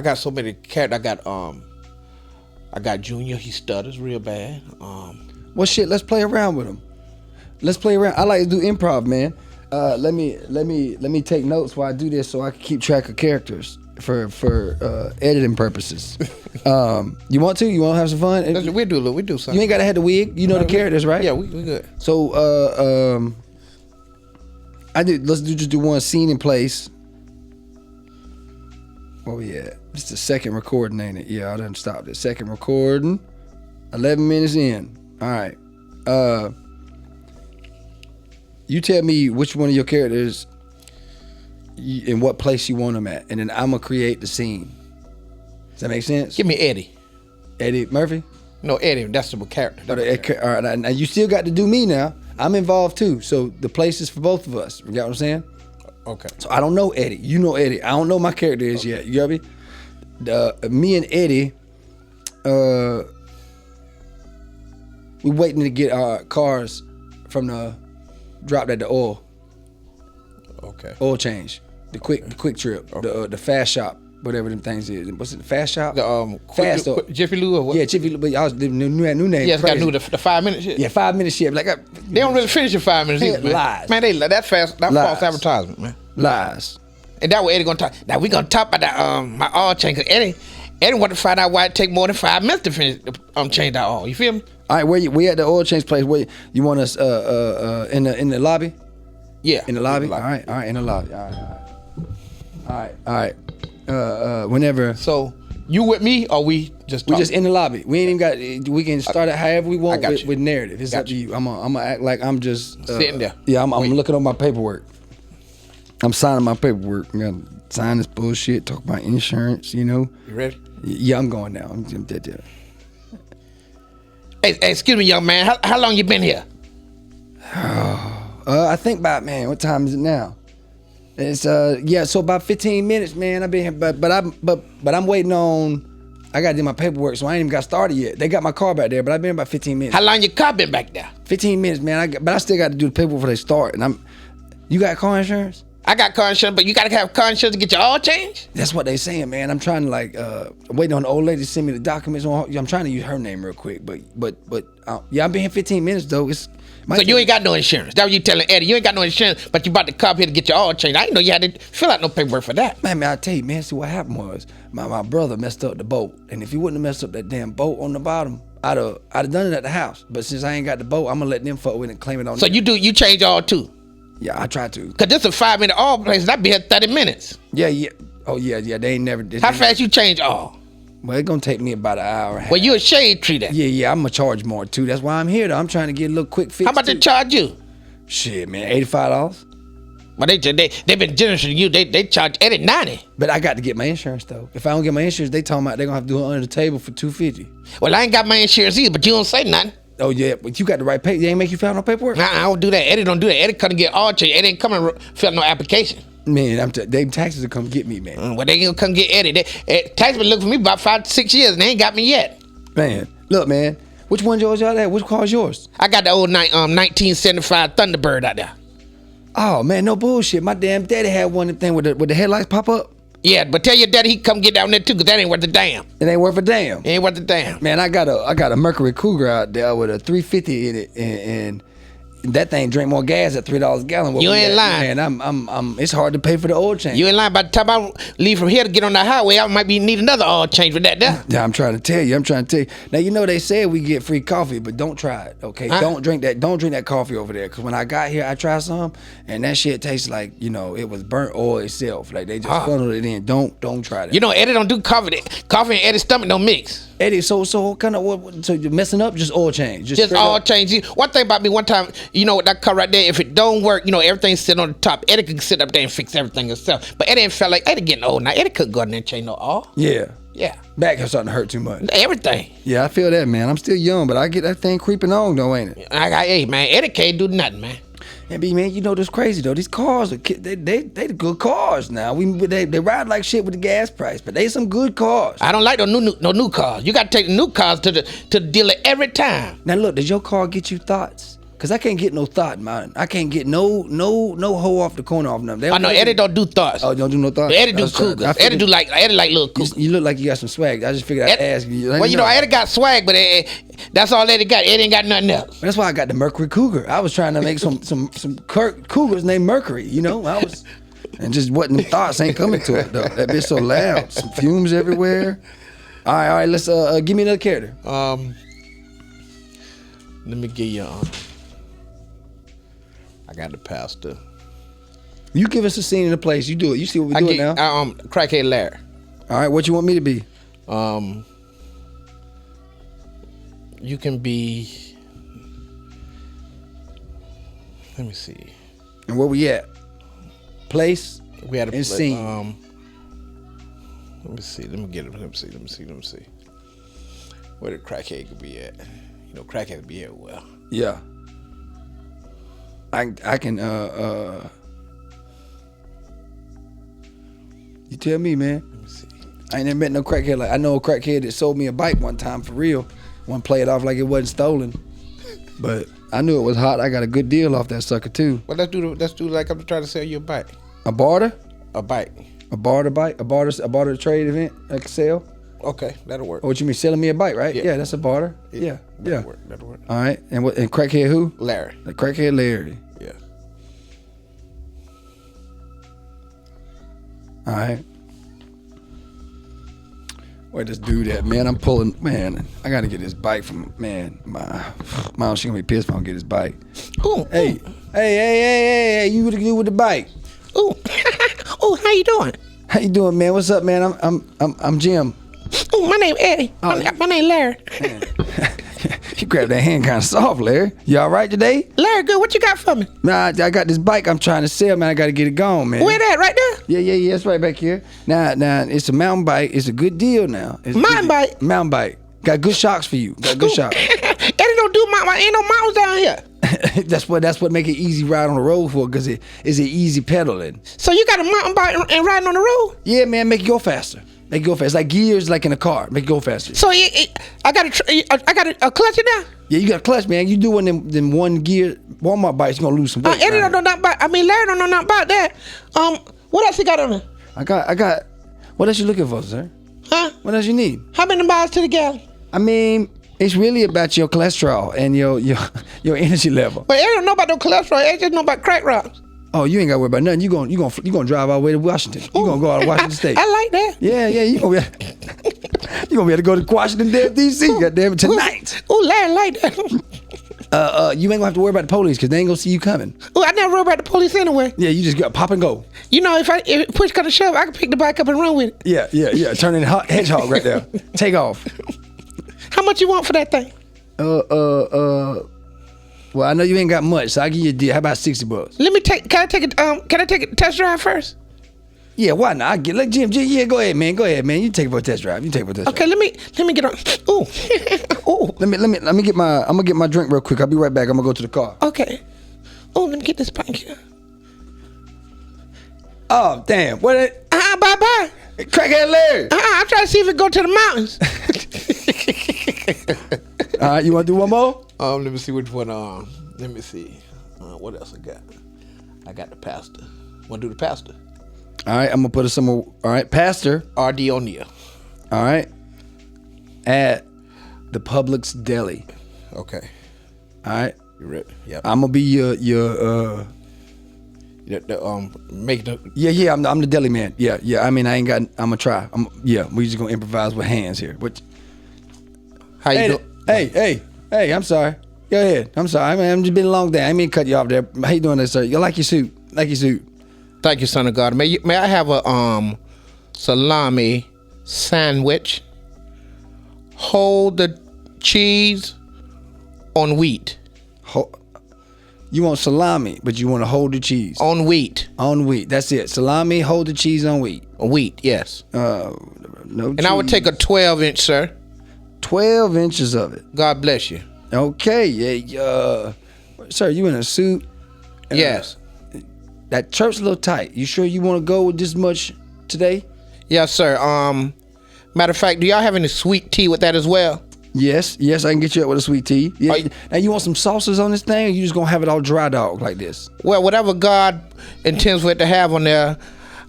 got so many characters. I got Junior. He stutters real bad. Well, shit. Let's play around with him. Let's play around. I like to do improv, man. Let me take notes while I do this so I can keep track of characters for editing purposes. You want to? You want to have some fun? We do something. You ain't gotta have the wig. You know the characters, right? Yeah, we good. So let's just do one scene in place. Where we at? It's the second recording, ain't it? Yeah, I done stopped it. Second recording. 11 minutes in. All right. You tell me which one of your characters in what place you want them at, and then I'm gonna create the scene. Does that make sense? Give me Eddie. Eddie Murphy? No, Eddie. That's the character. All right. Now you still got to do me now. I'm involved too, so the place is for both of us. You got what I'm saying? Okay. So I don't know Eddie. You know Eddie. I don't know my character is yet. You got me? Me and Eddie, we waiting to get our cars from the dropped at the oil. Okay. Oil change. The quick trip. Okay. The fast shop. Whatever them things is. What's it? The fast shop? The fast Jiffy Lube or what? Yeah, Jiffy Lube. But y'all the new name. Yeah, it's got new the 5 minute shit. Yeah, 5 minute shit. Like they don't really finish in 5 minutes either, man. Lies. Man, that false advertisement, man. Lies. And that way Eddie gonna talk. Now we gonna talk about that my oil change. Cause Eddie want to find out why it take more than 5 minutes to finish change that oil. You feel me? All right, we at the oil change place. Where you want us in the lobby? Yeah. In the lobby? All right, in the lobby. All right. Whenever. So you with me or we just? We just in the lobby. We ain't even got. We can start it however we want with narrative. It's up to you. I'm gonna act like I'm just sitting there. Yeah, I'm looking on my paperwork. I'm signing my paperwork. I gotta sign this bullshit. Talk about insurance. You know. You ready? Yeah, I'm going now. I'm dead. Hey, excuse me, young man. How long you been here? I think about, man, what time is it now? It's so about 15 minutes, man. I've been here, but I'm waiting on. I gotta do my paperwork, so I ain't even got started yet. They got my car back there, but I've been about 15 minutes. How long your car been back there? 15 minutes, man. But I still got to do the paperwork before they start. And you got car insurance? I got car insurance, but you gotta have car insurance to get your oil changed? That's what they saying, man. I'm trying to I'm waiting on the old lady to send me the documents. I'm trying to use her name real quick, but yeah, I've been here 15 minutes though. So you ain't got no insurance. That's what you telling Eddie. You ain't got no insurance, but you about to come here to get your oil changed. I didn't know you had to fill out no paperwork for that. Man, I tell you, man, see what happened was my brother messed up the boat. And if he wouldn't have messed up that damn boat on the bottom, I'd have done it at the house. But since I ain't got the boat, I'm gonna let them fuck with it and claim it on So them. you change all too? Yeah, I tried to. Cause this is a 5 minute oil place and I be here 30 minutes. Yeah. Oh yeah, they ain't never did. How fast you change oil? Well, it's gonna take me about an hour and a half. Well, you a shade tree then. Yeah, I'm gonna charge more too. That's why I'm here though. I'm trying to get a little quick fix. How much they charge you? Shit, man, $85. But they've been generous to you. They charge Eddie $90. But I got to get my insurance though. If I don't get my insurance, they talking about they're gonna have to do it under the table for $250. Well, I ain't got my insurance either, but you don't say nothing. Oh yeah, but you got the right paper. They ain't make you fill out no paperwork. Nah, I don't do that. Eddie don't do that. Eddie come and get all change. Eddie ain't come and fill no application. Man, they taxes will come get me, man. Well, they gonna come get Eddie. Tax been looking for me about 5 to 6 years, and they ain't got me yet. Man, look, man. Which one's yours out there? Which car's yours? I got the old 1975 Thunderbird out there. Oh man, no bullshit. My damn daddy had one thing with the headlights pop up. Yeah, but tell your daddy he come get down there too, cause that ain't worth a damn. It ain't worth a damn. It ain't worth a damn. Man, I got a Mercury Cougar out there with a 350 in it, and that thing drink more gas at $3 a gallon. You ain't lying. Man, I'm. It's hard to pay for the oil change. You ain't lying. By the time I leave from here to get on the highway, I might need another oil change for that there. Yeah, I'm trying to tell you. Now you know they said we get free coffee, but don't try it. Okay, Huh? Don't drink that coffee over there. Cause when I got here, I tried some, and that shit tastes like it was burnt oil itself. Like they just funneled it in. Don't try that. You know Eddie don't do coffee. Coffee and Eddie's stomach don't mix. Eddie, so kind of what? So you're messing up? Just oil change? Just oil change. One thing about me, one time, that car right there, if it don't work, everything's sitting on the top. Eddie could sit up there and fix everything himself. But Eddie felt like Eddie getting old now. Eddie couldn't go in there and change no oil. Yeah. Yeah. Back is starting to hurt too much. Everything. Yeah, I feel that, man. I'm still young, but I get that thing creeping on, though, ain't it? Hey, man, Eddie can't do nothing, man. And B, man, this crazy though. These cars are they the good cars now. They ride like shit with the gas price, but they some good cars. I don't like no new cars. You got to take the new cars to the dealer every time. Now look, does your car get you thoughts? Cause I can't get no thought, man. I can't get no hoe off the corner off them. I know Eddie don't do thoughts. Oh, you don't do no thoughts. Eddie do cougars. Eddie like little cougars. You look like you got some swag. I just figured I'd ask you. Well, Eddie got swag, but that's all Eddie got. Eddie ain't got nothing else. That's why I got the Mercury Cougar. I was trying to make some cougars named Mercury. I was, and just what them thoughts ain't coming to it though. That bitch so loud. Some fumes everywhere. All right. Let's give me another character. Let me give you. I got the pastor. You give us a scene in the place. You do it. You see what we doing now. Crackhead Larry. All right. What you want me to be? You can be. Let me see. And where we at? Place. We had a scene. Let me see. Let me get it. Let me see. Where the crackhead could be at? Crackhead could be everywhere. Yeah. I can you tell me, man. Let me see. I ain't never met no crackhead. Like I know a crackhead that sold me a bike one time for real. One play it off like it wasn't stolen. But I knew it was hot. I got a good deal off that sucker too. Well, let's do like I'm trying to sell you a bike. A barter? A bike. A barter bike? A barter trade event I can sell? Okay, that'll work. Oh, what you mean selling me a bike, right? Yeah. Yeah, that's a barter. Yeah. That'll work. All right. And crackhead who? Larry. The crackhead Larry. Yeah. All right. Wait, let's do that, man. I gotta get this bike from my mom. She gonna be pissed if I don't get this bike. Ooh. Hey, you what to do with the bike? Ooh. Ooh, how you doing? How you doing, man? What's up, man? I'm Jim. Ooh, my name Eddie. My name Larry. You grabbed that hand kind of soft, Larry. You all right today? Larry, good. What you got for me? Nah, I got this bike I'm trying to sell, man. I gotta get it going, man. Where that? Right there? Yeah. It's right back here. Now, it's a mountain bike. It's a good deal now. Mountain bike? Mountain bike. Got good shocks for you. Got good shocks. Eddie don't do ain't no mountains down here. That's what make it easy ride on the road for, because it's an easy pedaling. So you got a mountain bike and riding on the road? Yeah, man. Make it go faster. Make it go faster. It's like gears, like in a car. Make it go faster. So I got a clutch in there? Yeah, you got a clutch, man. You do one of them one gear Walmart bikes, you're gonna lose some weight. Eddie don't know nothing about. Larry don't know nothing about that. What else he got on there? I got. What else you looking for, sir? Huh? What else you need? How many miles to the gallon? I mean, it's really about your cholesterol and your energy level. But Eddie don't know about no cholesterol. Eddie just know about crack rocks. Oh, you ain't got to worry about nothing. You gonna drive all the way to Washington. You gonna go out to Washington State. I like that. Yeah. You gonna be able to go to Washington D.C. Goddamn it, tonight. Ooh, Larry like that. You ain't gonna have to worry about the police because they ain't gonna see you coming. Ooh, I never worry about the police anyway. Yeah, you just got pop and go. If push comes to shove, I can pick the bike up and run with it. Yeah. Turn in hedgehog right there. Take off. How much you want for that thing? Well, I know you ain't got much, so I'll give you a deal. How about $60? Can I take a test drive first? Yeah, why not? Let Jim. Yeah, go ahead, man. You take it for a test drive. Okay, let me get on. Ooh, ooh. Let me get my. I'm gonna get my drink real quick. I'll be right back. I'm gonna go to the car. Okay. Oh, let me get this pint here. Oh, damn. What? Bye. Crackhead Larry. I'm trying to see if it go to the mountains. All right, you want to do one more? Let me see which one. Let me see. What else I got? I got the pastor. Want to do the pastor? All right, I'm gonna put it somewhere. All right, pastor. R.D. O'Neal. All right. At the Publix Deli. Okay. All right. You ready? Yep. I'm gonna be your make the. Yeah. I'm the deli man. Yeah. I mean, I ain't got. I'm gonna try. We just gonna improvise with hands here. What? How you doing? Hey. I'm sorry. Go ahead. I'm sorry. I mean, I'm just been a long day. I mean, cut you off there. How you doing there, sir? You like your suit? Thank you, son of God. May I have a salami sandwich? Hold the cheese on wheat. You want salami, but you want to hold the cheese. On wheat. On wheat. That's it. Salami, hold the cheese on wheat. On wheat, yes. No and cheese. I would take a 12-inch, sir. 12 inches of it. God bless you. Okay. Yeah. Sir, you in a suit? Yes. That shirt's a little tight. You sure you want to go with this much today? Yes, sir. Matter of fact, do y'all have any sweet tea with that as well? Yes, I can get you up with a sweet tea. Yeah. Now you want some sauces on this thing, or you just gonna have it all dry dog like this? Well, whatever God intends for it to have on there,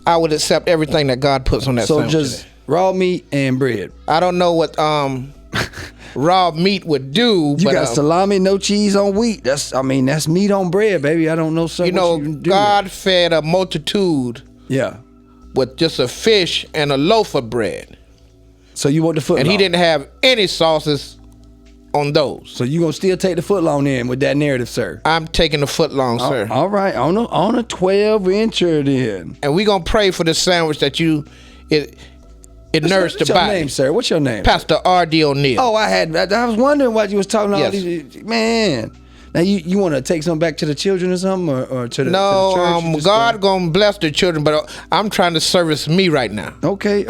I would accept everything that God puts on that sandwich. So just raw meat and bread. I don't know what raw meat would do. You got salami, no cheese on wheat. That's meat on bread, baby. I don't know, sir. God fed a multitude. Yeah. With just a fish and a loaf of bread. So you want the footlong? And he didn't have any sauces on those. So you gonna still take the footlong in with that narrative, sir? I'm taking the footlong, sir. All right, on a 12-incher then. And we gonna pray for this sandwich that it nourished the body. What's your name, sir? What's your name? Pastor R.D. O'Neal. Oh, I was wondering what you was talking about. Yes. Man. Now you want to take something back to the children or something, or to the church? God gonna bless the children, but I'm trying to service me right now. Okay.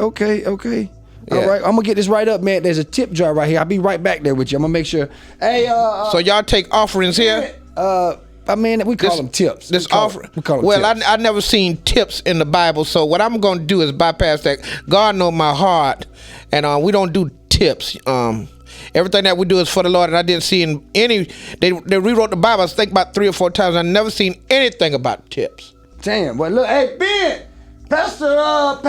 Yeah. All right, I'm gonna get this right up, man. There's a tip jar right here. I'll be right back there with you. I'm gonna make sure. Hey, so y'all take offerings here? I mean, we call them tips. We call them tips. I never seen tips in the Bible, so what I'm gonna do is bypass that. God know my heart, and we don't do tips. Everything that we do is for the Lord, and I didn't see in any. They rewrote the Bible. I think about 3 or 4 times. I never seen anything about tips. Damn. Well, look, hey Ben, Pastor out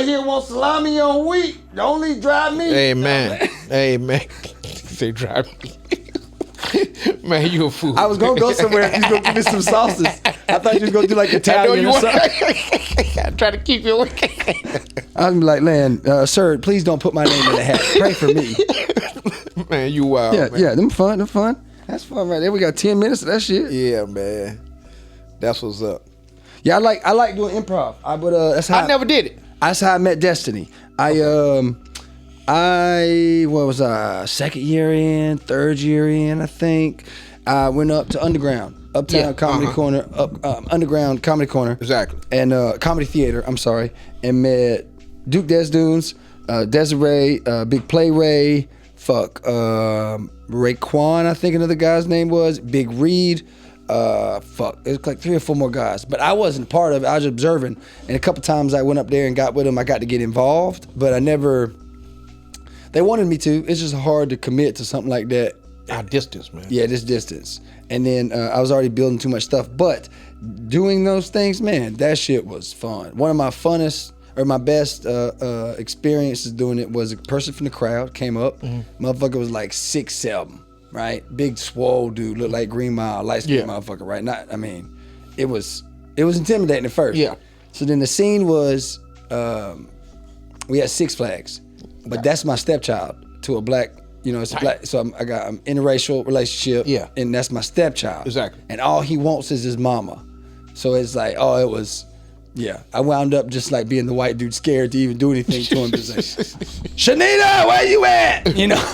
here wants salami on wheat. Don't only drive me. Amen. Amen. Say drive me. Man, you a fool. I was gonna go somewhere and you was gonna give me some sauces. I thought you was gonna do like Italian or something. I try to keep you away. I was like, man, sir, please don't put my name in the hat. Pray for me. Man, you wild. Yeah, them fun. That's fun right there. We got 10 minutes of that shit. Yeah, man. That's what's up. Yeah, I like doing improv. That's how I never did it. That's how I met Destiny. What was I? Second year in, third year in, I think. I went up to Uptown Comedy Corner, Underground Comedy Corner. Exactly. And Comedy Theater, I'm sorry, and met Duke Desdunes, Desiree, Big Play Ray, Raekwon, I think another guy's name was, Big Reed. It was like 3 or 4 more guys, but I wasn't part of it. I was observing, and a couple times I went up there and got with them. I got to get involved, but I never. They wanted me to. It's just hard to commit to something like that. Our distance, man. Yeah, this distance, and then I was already building too much stuff. But doing those things, man, that shit was fun. One of my funnest or my best experiences doing it was a person from the crowd came up. Mm-hmm. Motherfucker was like 6'7". Right, big swole dude, looked like Green Mile, light skinned motherfucker. Right, it was intimidating at first. Yeah. So then the scene was, we had Six Flags, but that's my stepchild to a black. It's a black. So I'm interracial relationship. Yeah. And that's my stepchild. Exactly. And all he wants is his mama. So it's like, it was Yeah, I wound up just like being the white dude, scared to even do anything to him. Just like, Shanita, where you at? You know,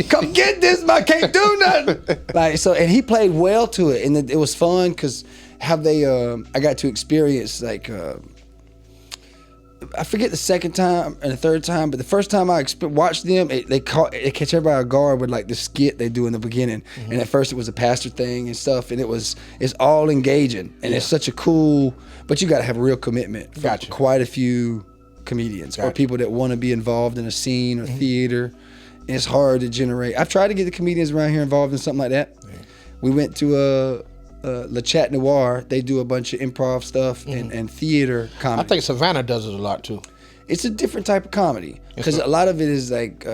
come get this, I can't do nothing. Like so, and he played well to it, and it was fun because how they, I got to experience like, I forget the second time and the third time, but the first time I watched them, they catch everybody off guard with like the skit they do in the beginning. Mm-hmm. And at first it was a pastor thing and stuff, and it's all engaging, and it's such a cool. But you got to have a real commitment. Gotcha. Quite a few comedians or people that want to be involved in a scene or theater. And it's hard to generate. I've tried to get the comedians around here involved in something like that. Yeah. We went to Le Chat Noir. They do a bunch of improv stuff and theater comedy. I think Savannah does it a lot too. It's a different type of comedy because a lot of it is like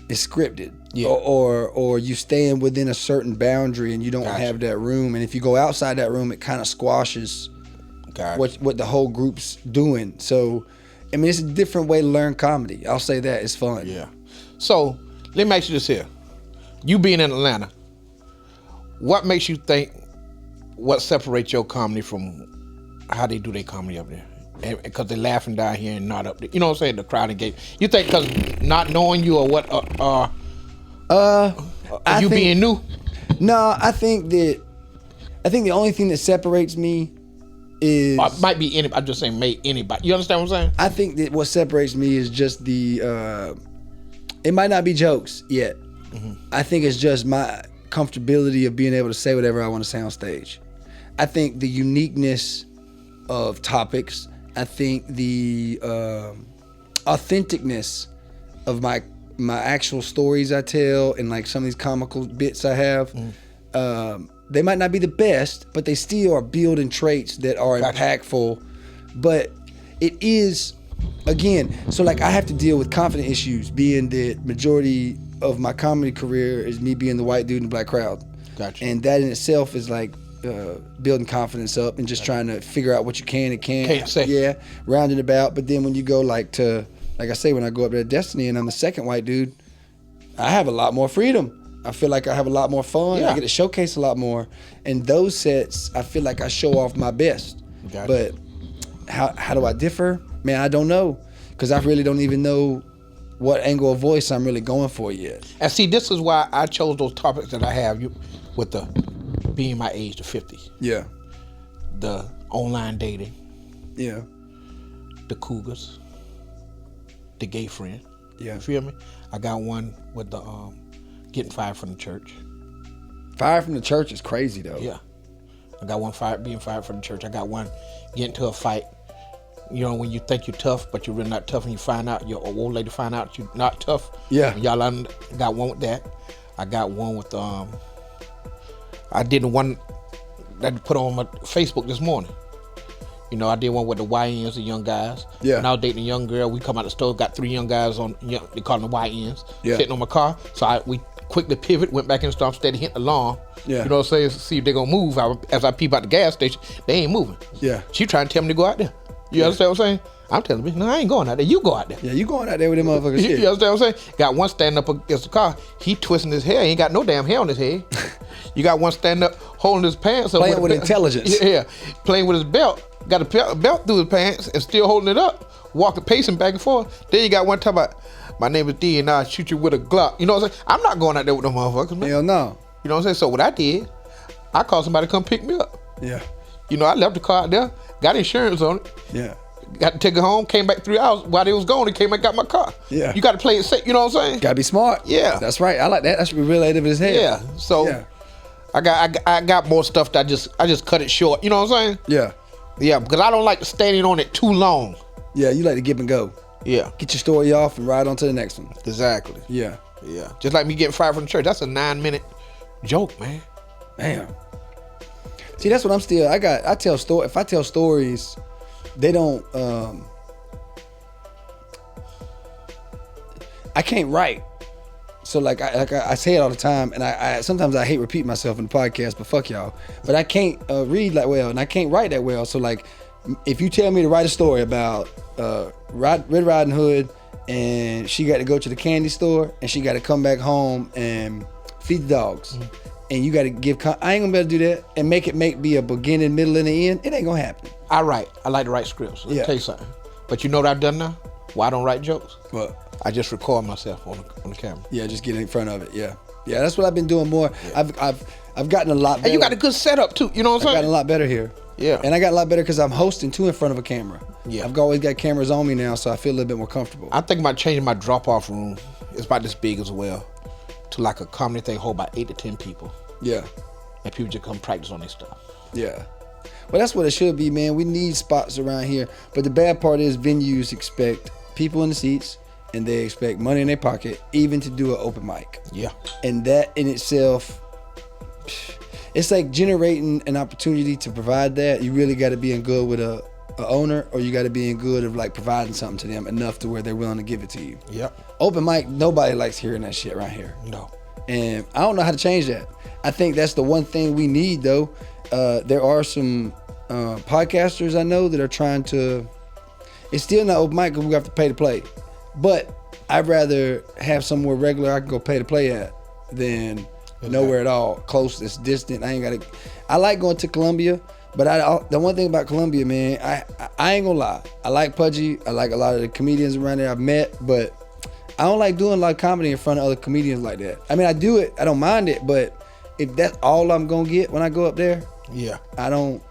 it's scripted, or you stand within a certain boundary and you don't have that room. And if you go outside that room, it kind of squashes what the whole group's doing. So, I mean, it's a different way to learn comedy. I'll say that it's fun. Yeah. So let me ask you this here: you being in Atlanta, what makes you think? What separates your comedy from how they do their comedy up there? Because they're laughing down here and not up there. You know what I'm saying? The crowd engaged. You think because not knowing you or what? You being new? No, I think the only thing that separates me is might be anybody. I'm just saying, anybody. You understand what I'm saying? I think that what separates me is just the. It might not be jokes yet. Mm-hmm. I think it's just my comfortability of being able to say whatever I want to say on stage. I think the uniqueness of topics. I think the authenticness of my actual stories I tell and like some of these comical bits I have, they might not be the best, but they still are building traits that are impactful. But it is, again, so like I have to deal with confidence issues, being the majority of my comedy career is me being the white dude in the black crowd. Gotcha. And that in itself is like building confidence up and just trying to figure out what you can and can't say. Yeah, rounding about. But then when you go like I say, when I go up there to Destiny and I'm the second white dude, I have a lot more freedom. I feel like I have a lot more fun. Yeah. I get to showcase a lot more. And those sets, I feel like I show off my best. Gotcha. But how do I differ? Man, I don't know, because I really don't even know what angle of voice I'm really going for yet. And see, this is why I chose those topics that I have with the being my age to 50. Yeah. The online dating. Yeah. The cougars. The gay friend. Yeah. You feel me? I got one with the getting fired from the church. Fired from the church is crazy though. Yeah. I got one being fired from the church. I got one getting into a fight. You know, when you think you're tough, but you're really not tough, and you find out, your old lady find out you're not tough. Yeah. Y'all got one with that. I got one with I did one that I put on my Facebook this morning. You know, I did one with the YNs, the young guys. Yeah. And I was dating a young girl. We come out the store, got 3 young guys they call them the YNs, sitting on my car. So we quickly pivot, went back in the store, I'm steady hitting the lawn. Yeah. You know what I'm saying? See if they're gonna move. As I peep out the gas station, they ain't moving. Yeah. She trying to tell me to go out there. You understand what I'm saying? I'm telling her, no, I ain't going out there. You go out there. Yeah, you going out there with them motherfuckers. Shit. You understand what I'm saying? Got one standing up against the car. He twisting his hair. He ain't got no damn hair on his head. You got one standing up holding his pants up. Playing with intelligence. Yeah. Playing with his belt. Got a belt through his pants and still holding it up. Walking, pacing back and forth. Then you got one talking about, my name is D and I shoot you with a Glock. You know what I'm saying? I'm not going out there with them motherfuckers, man. Hell no. You know what I'm saying? So what I did, I called somebody to come pick me up. Yeah. You know, I left the car out there, got insurance on it. Yeah. Got to take it home, came back 3 hours. While they was gone, they came back, got my car. Yeah. You got to play it safe, you know what I'm saying? Gotta be smart. Yeah. That's right. I like that. That should be relative as hell. Yeah. So Yeah. I got more stuff that I just cut it short. You know what I'm saying? Yeah. Yeah, because I don't like standing on it too long. Yeah, you like to give and go. Yeah. Get your story off and ride on to the next one. Exactly. Yeah. Yeah. Just like me getting fired from the church. That's a 9-minute joke, man. Damn. See, that's what I'm still. I tell story. If I tell stories, they don't. I can't write. So like I say it all the time, and I sometimes I hate repeating myself in the podcast, but fuck y'all. But I can't read that well, and I can't write that well. So like, if you tell me to write a story about Red Riding Hood, and she got to go to the candy store, and she got to come back home and feed the dogs, and you got to give. I ain't gonna be able to do that and make it be a beginning, middle, and the end. It ain't gonna happen. I write. I like to write scripts. Let me Yeah. tell you something. But you know what I've done now? Why I don't write jokes? What? I just record myself on the camera. Yeah, just get in front of it. Yeah, that's what I've been doing more. Yeah. I've gotten a lot better. And you got a good setup too. You know what I'm I've gotten saying? a lot better here. Yeah. And I got a lot better because I'm hosting too in front of a camera. Yeah. I've always got cameras on me now, so I feel a little bit more comfortable. I think about changing my drop-off room. It's about this big as well. To like a comedy thing, hold about 8 to 10 people. Yeah. And people just come practice on their stuff. Yeah. Well, that's what it should be, man. We need spots around here. But the bad part is venues expect people in the seats and they expect money in their pocket, even to do an open mic. Yeah. And that in itself, it's like generating an opportunity to provide that. You really got to be in good with a owner, or you got to be in good of like providing something to them enough to where they're willing to give it to you. Yep. Open mic, nobody likes hearing that shit around here. No. And I don't know how to change that. I think that's the one thing we need, though. There are some podcasters I know that are trying to. It's still not open mic because we have to pay to play, but I'd rather have somewhere regular I can go pay to play at than nowhere at all, close, it's distant. I like going to Columbia, but the one thing about Columbia, man, I ain't gonna lie. I like Pudgy. I like a lot of the comedians around there I've met, but I don't like doing a lot of comedy in front of other comedians like that. I mean, I do it. I don't mind it, but if that's all I'm gonna get when I go up there, yeah, I don't.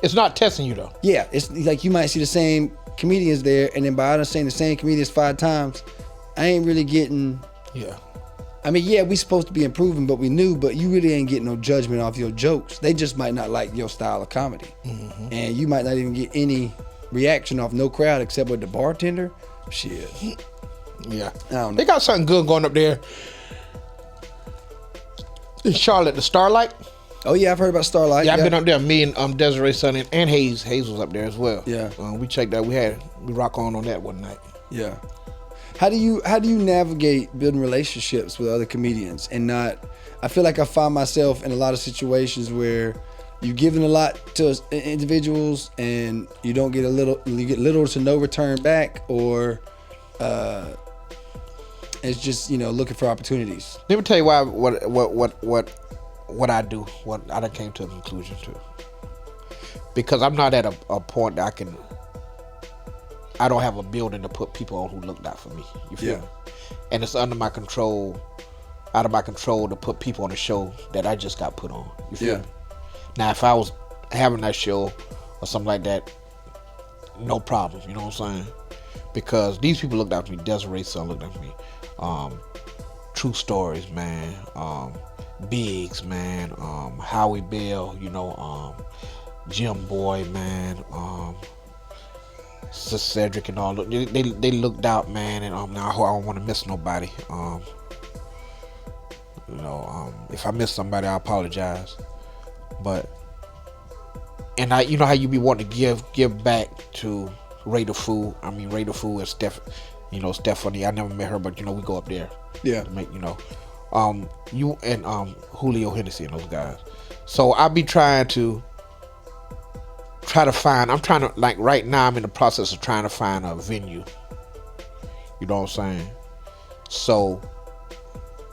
It's not testing you though. Yeah, it's like you might see the same comedians there, and then by us saying the same comedians 5 times, I ain't really getting. Yeah. I mean, yeah, we supposed to be improving, but you really ain't getting no judgment off your jokes. They just might not like your style of comedy, and you might not even get any reaction off no crowd except with the bartender. Shit. Yeah. I don't know. They got something good going up there in Charlotte, the Starlight. Oh yeah, I've heard about Starlight. Yeah, I've been up there. Me and Desiree Sonny and Hayes. Hayes was up there as well. Yeah. We checked out. We rock on that one night. Yeah. How do you navigate building relationships with other comedians and not? I feel like I find myself in a lot of situations where you're giving a lot to individuals and you don't get you get little to no return back, or it's just looking for opportunities. Let me tell you why what I do, what I done came to a conclusion to. Because I'm not at a point that I don't have a building to put people on who looked out for me. You feel me? And it's out of my control to put people on a show that I just got put on. You feel me? Now, if I was having that show or something like that, no problem. You know what I'm saying? Because these people looked out for me. Desiree Son looked out for me. True Stories, man. Biggs, man. Howie Bell, Jim Boy, man. Cedric and all. They looked out, man. And now I don't want to miss nobody. If I miss somebody, I apologize. But and you know how you be wanting to give back to Ray the Fool. I mean, Ray the Fool and Stephanie. I never met her, but we go up there. Yeah. To make you and Julio Hennessy and those guys. So I be trying to find. I'm trying to, like, right now I'm in the process of trying to find a venue. You know what I'm saying? So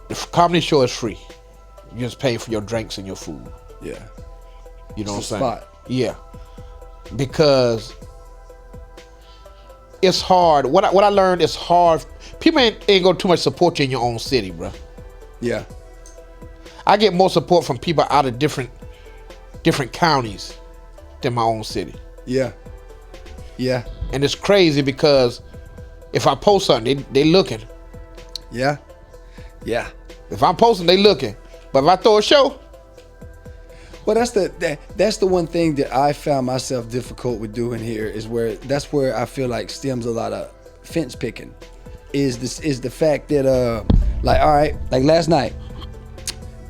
the comedy show is free. You just pay for your drinks and your food. Yeah. You know It's what a I'm saying? spot. Yeah. Because it's hard. What I learned is hard. People ain't gonna too much support you in your own city, bro. Yeah. I get more support from people out of different counties than my own city. Yeah. Yeah. And it's crazy because if I post something, they looking. Yeah. Yeah. If I'm posting, they looking. But if I throw a show, Well, that's the one thing that I found myself difficult with doing here that's where I feel like stems a lot of fence picking, is the fact that like, all right, like last night,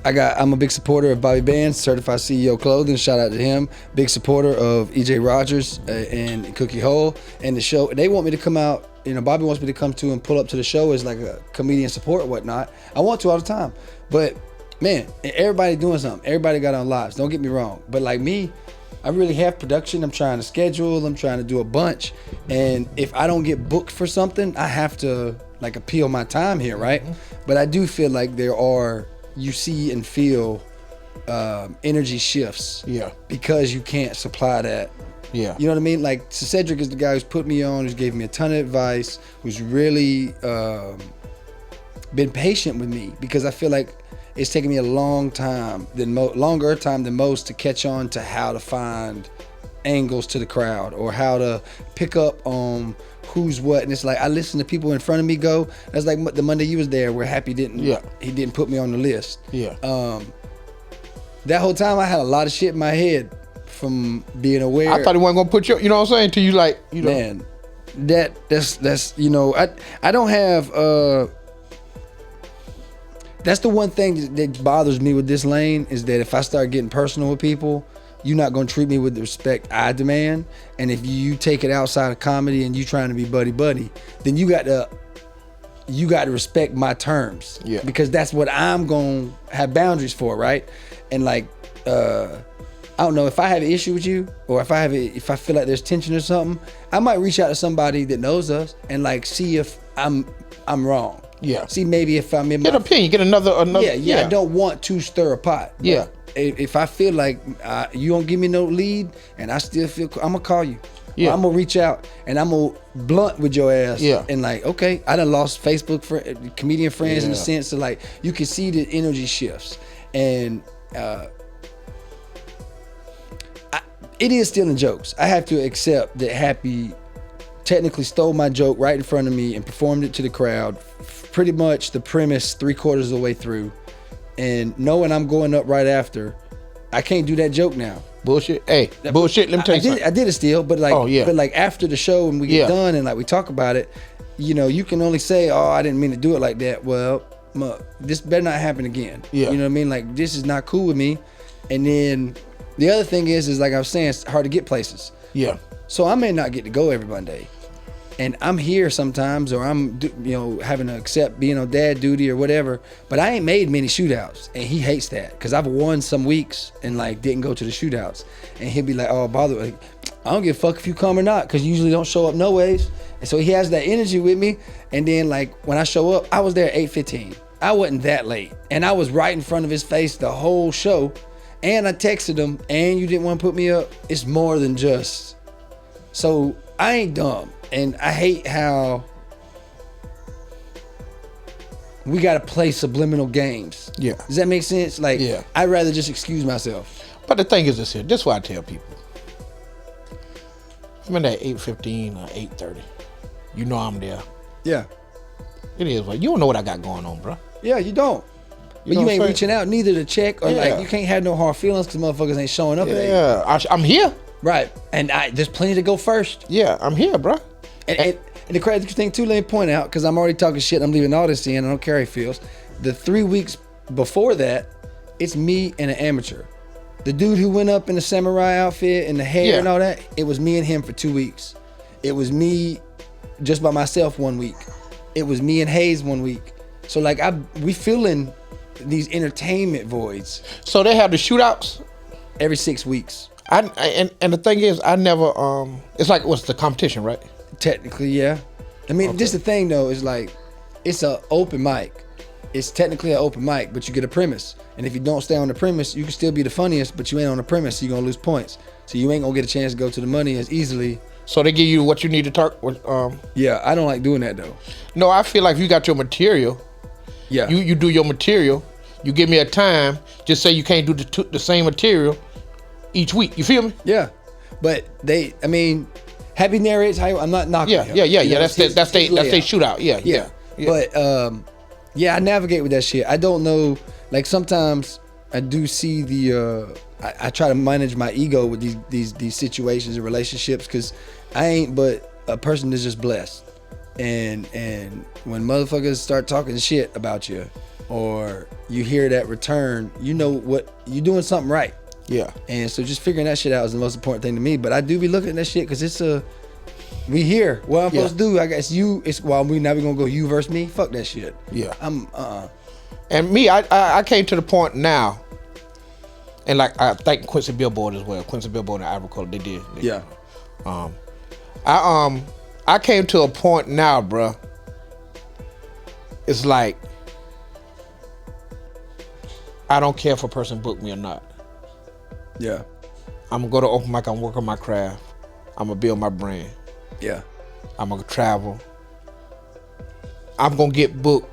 I'm a big supporter of Bobby Band's Certified CEO Clothing. Shout out to him. Big supporter of EJ Rogers and Cookie Hole and the show. They want me to come out. Bobby wants me to come to and pull up to the show as like a comedian support and whatnot. I want to all the time, but man, everybody doing something. Everybody got on lives. Don't get me wrong. But like me, I really have production. I'm trying to schedule. I'm trying to do a bunch. And if I don't get booked for something, I have to like appeal my time here, right? But I do feel like you see and feel energy shifts. Yeah. Because you can't supply that Yeah. You know what I mean? Like, so Cedric is the guy who's put me on, who's gave me a ton of advice, who's really been patient with me, because I feel like it's taken me a longer time than most to catch on to how to find angles to the crowd, or how to pick up on who's what. And it's like, I listen to people in front of me go, that's like the Monday you was there where Happy he didn't put me on the list. Yeah. That whole time I had a lot of shit in my head from being aware. I thought he wasn't gonna put you, you know what I'm saying, till you like, you know. Man, that's you know, I don't have that's the one thing that bothers me with this lane, is that if I start getting personal with people, you're not gonna treat me with the respect I demand. And if you take it outside of comedy and you trying to be buddy, then you got to respect my terms. Yeah. Because that's what I'm gonna have boundaries for, right? And like, I don't know, if I have an issue with you, or if I feel like there's tension or something, I might reach out to somebody that knows us and like see if I'm wrong. Yeah. See, maybe if I'm in Get an opinion, get another. Yeah. I don't want to stir a pot. Yeah. If I feel like you don't give me no lead, and I still feel, I'm gonna call you. Yeah. I'm gonna reach out and I'm gonna blunt with your ass. Yeah. And like, okay, I done lost Facebook comedian friends in the Yeah. sense of like, you can see the energy shifts, and it is stealing jokes. I have to accept that Happy technically stole my joke right in front of me and performed it to the crowd, pretty much the premise 3/4 of the way through. And knowing I'm going up right after, I can't do that joke now. Bullshit. Hey, bullshit. Let me tell you something. I did it still, but like, Oh, yeah. but like after the show and we get done and like we talk about it, you know, you can only say, "Oh, I didn't mean to do it like that." Well, this better not happen again. Yeah. You know what I mean? Like, this is not cool with me. And then the other thing is like I was saying, it's hard to get places. Yeah. So I may not get to go every Monday. And I'm here sometimes, or I'm, you know, having to accept being on dad duty or whatever. But I ain't made many shootouts, and he hates that, because I've won some weeks and like didn't go to the shootouts, and he'll be like, "Oh, bother, like, I don't give a fuck if you come or not, because you usually don't show up no ways." And so he has that energy with me. And then like when I show up, I was there at 8:15. I wasn't that late, and I was right in front of his face the whole show. And I texted him, "And you didn't want to put me up." It's more than just. So I ain't dumb. And I hate how we gotta play subliminal games. Yeah. Does that make sense? Like, Yeah. I'd rather just excuse myself. But the thing is this here. This is what I tell people. If I'm in at 8:15 or 8:30, you know I'm there. Yeah. It is what you don't know what I got going on, bro. Yeah, you don't. But know you what ain't I'm reaching out neither to check, or Yeah. like, you can't have no hard feelings because motherfuckers ain't showing up at 8. Yeah, I'm here. Right. And there's plenty to go first. Yeah, I'm here, bro. And the crazy thing too, let me point out, because I'm already talking shit, I'm leaving all this in, I don't care how he feels. The 3 weeks before that, it's me and an amateur. The dude who went up in the samurai outfit and the hair and all that, it was me and him for 2 weeks. It was me just by myself 1 week. It was me and Hayes 1 week. So like we filling these entertainment voids. So they have the shootouts every 6 weeks. And the thing is, I never it's like, what's the competition, right? Technically, yeah. I mean, this the thing though, is like, it's an open mic. It's technically an open mic, but you get a premise. And if you don't stay on the premise, you can still be the funniest, but you ain't on the premise, so you're gonna lose points. So you ain't gonna get a chance to go to the money as easily. So they give you what you need to talk. Yeah, I don't like doing that though. No, I feel like if you got your material, yeah, you do your material. You give me a time. Just say you can't do the same material each week. You feel me? Yeah, but I mean, Happy narrates how I'm not knocking him. Yeah. You know, That's they shootout. Yeah. But yeah, I navigate with that shit. I don't know. Like sometimes I do see I try to manage my ego with these situations and relationships, because I ain't but a person that's just blessed. And when motherfuckers start talking shit about you, or you hear that return, you know what, you're doing something right. Yeah. And so just figuring that shit out is the most important thing to me. But I do be looking at that shit, because we here. What I'm supposed to do, I guess we're gonna go you versus me. Fuck that shit. Yeah. And me, I came to the point now, and like I thank Quincy Billboard as well. Quincy Billboard and Ivory Color, they did. Yeah. I came to a point now, bruh. It's like, I don't care if a person book me or not. Yeah. I'm gonna go to open mic, I'm working my craft. I'm gonna build my brand. Yeah. I'm gonna travel. I'm gonna get booked.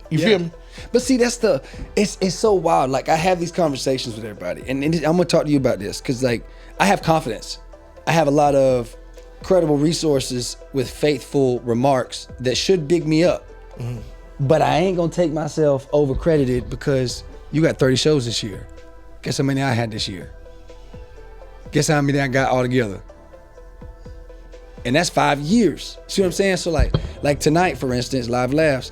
You feel me? But see, it's so wild. Like, I have these conversations with everybody, and I'm gonna talk to you about this because, like, I have confidence. I have a lot of credible resources with faithful remarks that should big me up. Mm-hmm. But I ain't gonna take myself over credited because you got 30 shows this year. Guess how many I had this year? Guess how many I got all together? And that's 5 years. See what I'm saying? So like tonight, for instance, Live Laughs,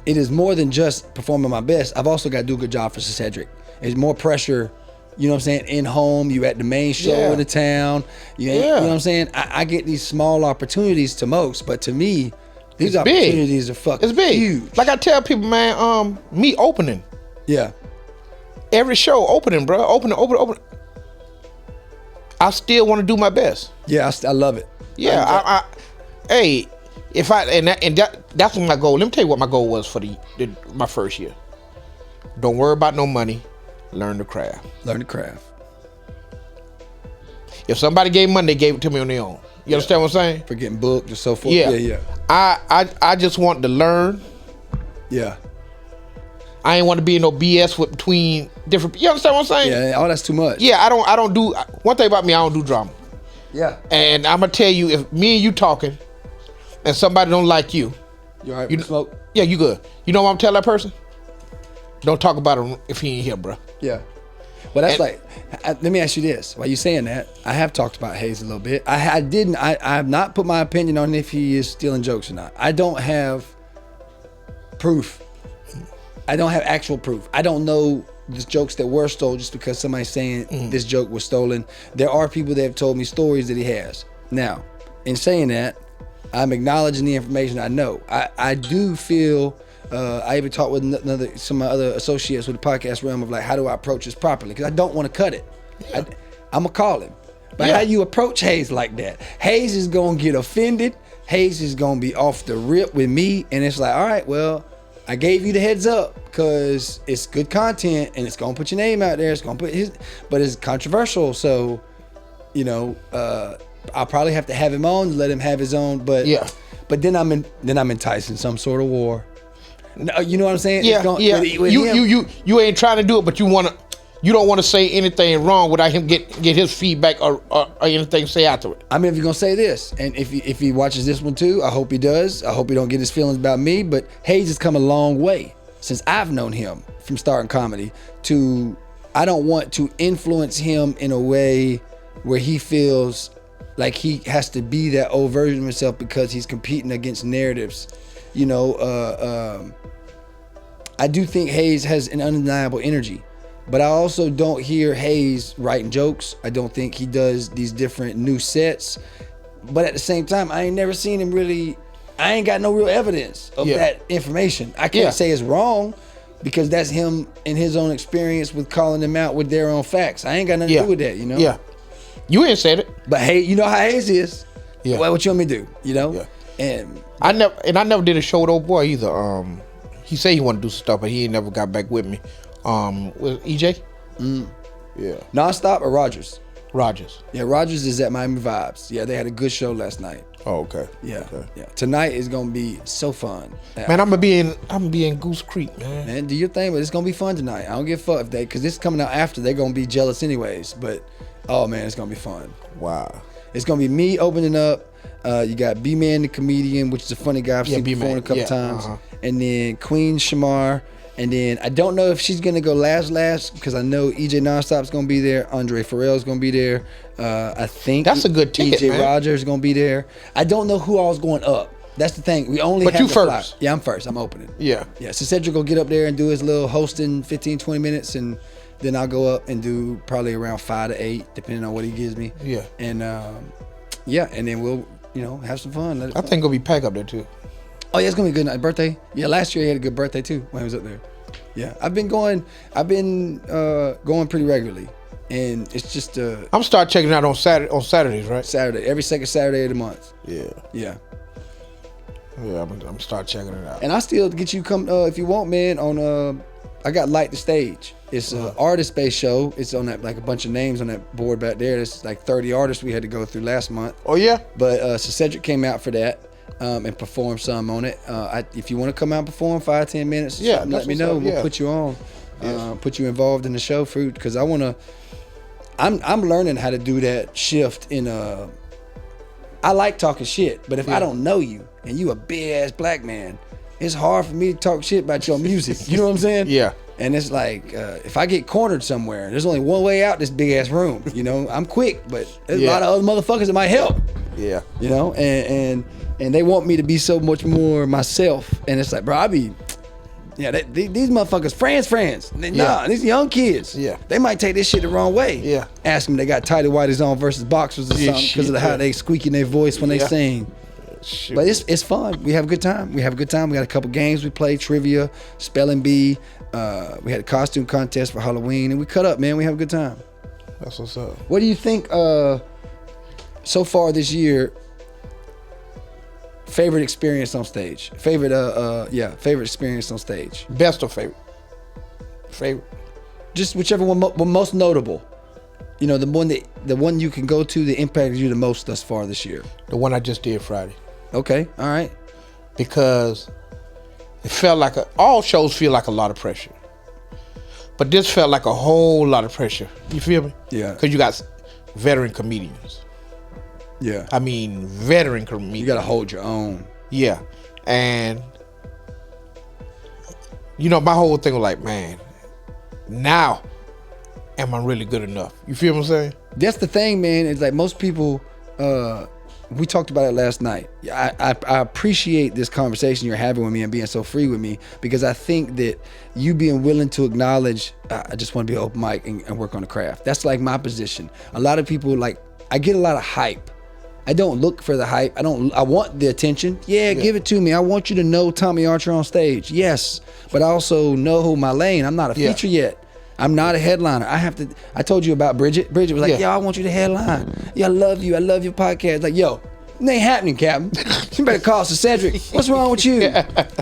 it is more than just performing my best. I've also got to do a good job for Cedric. It's more pressure, you know what I'm saying, in home, you at the main show in the town. You know what I'm saying? I get these small opportunities to most, but to me, these opportunities are fucking huge. Like I tell people, man, me opening. Yeah. Every show opening, bro. Opening. I still want to do my best. Yeah, I love it. Yeah, hey, if I that's what my goal. Let me tell you what my goal was for my first year. Don't worry about no money. Learn the craft. Learn the craft. If somebody gave money, they gave it to me on their own. You understand what I'm saying? For getting booked or so forth. Yeah. I just want to learn. Yeah. I ain't want to be in no BS with between different. You understand what I'm saying? Yeah. Oh, that's too much. Yeah. I don't do. One thing about me, I don't do drama. Yeah. And I'm gonna tell you, if me and you talking, and somebody don't like you, you all right with smoke? Yeah, you good. You know what I'm telling that person? Don't talk about him if he ain't here, bro. Yeah. Well, that's let me ask you this. While you saying that, I have talked about Hayes a little bit. I have not put my opinion on if he is stealing jokes or not. I don't have proof. I don't have actual proof. I don't know the jokes that were stolen just because somebody's saying this joke was stolen. There are people that have told me stories that he has. Now, in saying that, I'm acknowledging the information I know. I do feel, I even talked with some of my other associates with the podcast realm of like, how do I approach this properly? Because I don't want to cut it. Yeah. I'm going to call him. But how you approach Hayes like that? Hayes is going to get offended. Hayes is going to be off the rip with me. And it's like, all right, well, I gave you the heads up because it's good content and it's gonna put your name out there. It's gonna put but it's controversial. So, you know, I'll probably have to have him on to let him have his own. But then I'm enticing some sort of war. No, you know what I'm saying? You ain't trying to do it, but you don't want to say anything wrong without him get his feedback or anything to say after it. I mean, if you're gonna say this, and if he watches this one too, I hope he does. I hope he don't get his feelings about me. But Hayes has come a long way since I've known him from starting comedy. I don't want to influence him in a way where he feels like he has to be that old version of himself because he's competing against narratives. You know, I do think Hayes has an undeniable energy. But I also don't hear Hayes writing jokes. I don't think he does these different new sets. But at the same time, I ain't never seen him really. I ain't got no real evidence of that information. I can't say it's wrong because that's him and his own experience with calling them out with their own facts. I ain't got nothing to do with that, you know? Yeah. You ain't said it. But hey, you know how Hayes is. Yeah. What you want me to do, you know? Yeah. And I never did a show with old boy either. He said he wanted to do some stuff, but he ain't never got back with me. With EJ? Yeah. Nonstop or Rogers? Rogers. Yeah, Rogers is at Miami Vibes. Yeah, they had a good show last night. Oh, okay. Yeah. Okay. Yeah. Tonight is gonna be so fun. Man, I'm gonna be in Goose Creek, man. Man, do your thing, but it's gonna be fun tonight. I don't give a fuck if because this is coming out after, they're gonna be jealous anyways. But oh man, it's gonna be fun. Wow. It's gonna be me opening up. You got B-Man the comedian, which is a funny guy I've seen perform a couple times. And then Queen Shamar. And then I don't know if she's gonna go last because I know EJ Nonstop's gonna be there. Andre Farrell's gonna be there. I think that's a good ticket, EJ man. Rogers gonna be there. I don't know who all's going up. That's the thing. We only. But have you first. Fly. Yeah, I'm first. I'm opening. Yeah. Yeah. So Cedric will get up there and do his little hosting 15, 20 minutes, and then I'll go up and do probably around 5 to 8, depending on what he gives me. Yeah. And and then we'll have some fun. I think it'll be packed up there too. Oh yeah, it's gonna be a good night. Birthday. Yeah, last year he had a good birthday too when he was up there. Yeah, I've been going pretty regularly, and it's just I'm start checking out on Saturdays, right? Saturday, every second Saturday of the month. Yeah. Yeah. Yeah, I'm start checking it out. And I still get you come if you want, man. On Light the Stage. It's an artist-based show. It's on that, like a bunch of names on that board back there. There's like 30 artists we had to go through last month. Oh yeah. But so Cedric came out for that and performed some on it. If you want to come out and perform 5-10 minutes, let me know. We'll put you on, put you involved in the show, fruit, because I want to. I'm learning how to do that shift in I like talking shit, but if I don't know you and you a big ass black man, it's hard for me to talk shit about your music. You know what I'm saying? Yeah. And it's like, if I get cornered somewhere, there's only one way out this big ass room. You know, I'm quick, but there's a lot of other motherfuckers that might help. Yeah. You know, and they want me to be so much more myself. And it's like, bro, I be, these motherfuckers, friends. Nah, these young kids. Yeah. They might take this shit the wrong way. Yeah. Ask them they got tighty whities on versus boxers or something because of how they squeak in their voice when they sing. Shoot. But it's fun. We have a good time. We got a couple games we played, trivia, spelling bee. We had a costume contest for Halloween, and we cut up, man. We have a good time. That's what's up. What do you think so far this year? Favorite experience on stage? Favorite experience on stage. Best or favorite? Favorite. Just whichever one most notable. You know, the one you can go to that impacted you the most thus far this year. The one I just did Friday. Okay, all right. Because it felt like all shows feel like a lot of pressure, but this felt like a whole lot of pressure. You feel me? Yeah. Because you got veteran comedians. Yeah. I mean, veteran comedians. You got to hold your own. Yeah. And, you know, my whole thing was like, man, now am I really good enough? You feel what I'm saying? That's the thing, man. It's like most people, we talked about it last night. I appreciate this conversation you're having with me and being so free with me, because I think that you being willing to acknowledge, I just want to be open mic and work on the craft. That's like my position. A lot of people, like, I get a lot of hype. I don't look for the hype. I want the attention. Yeah, give it to me. I want you to know Tommy Archer on stage. Yes, but I also know my lane. I'm not a feature yet. I'm not a headliner. I told you about Bridget. Bridget was like, yo, I want you to headline. Yeah, I love you. I love your podcast. Like, yo, it ain't happening, Captain. You better call Sir Cedric. What's wrong with you?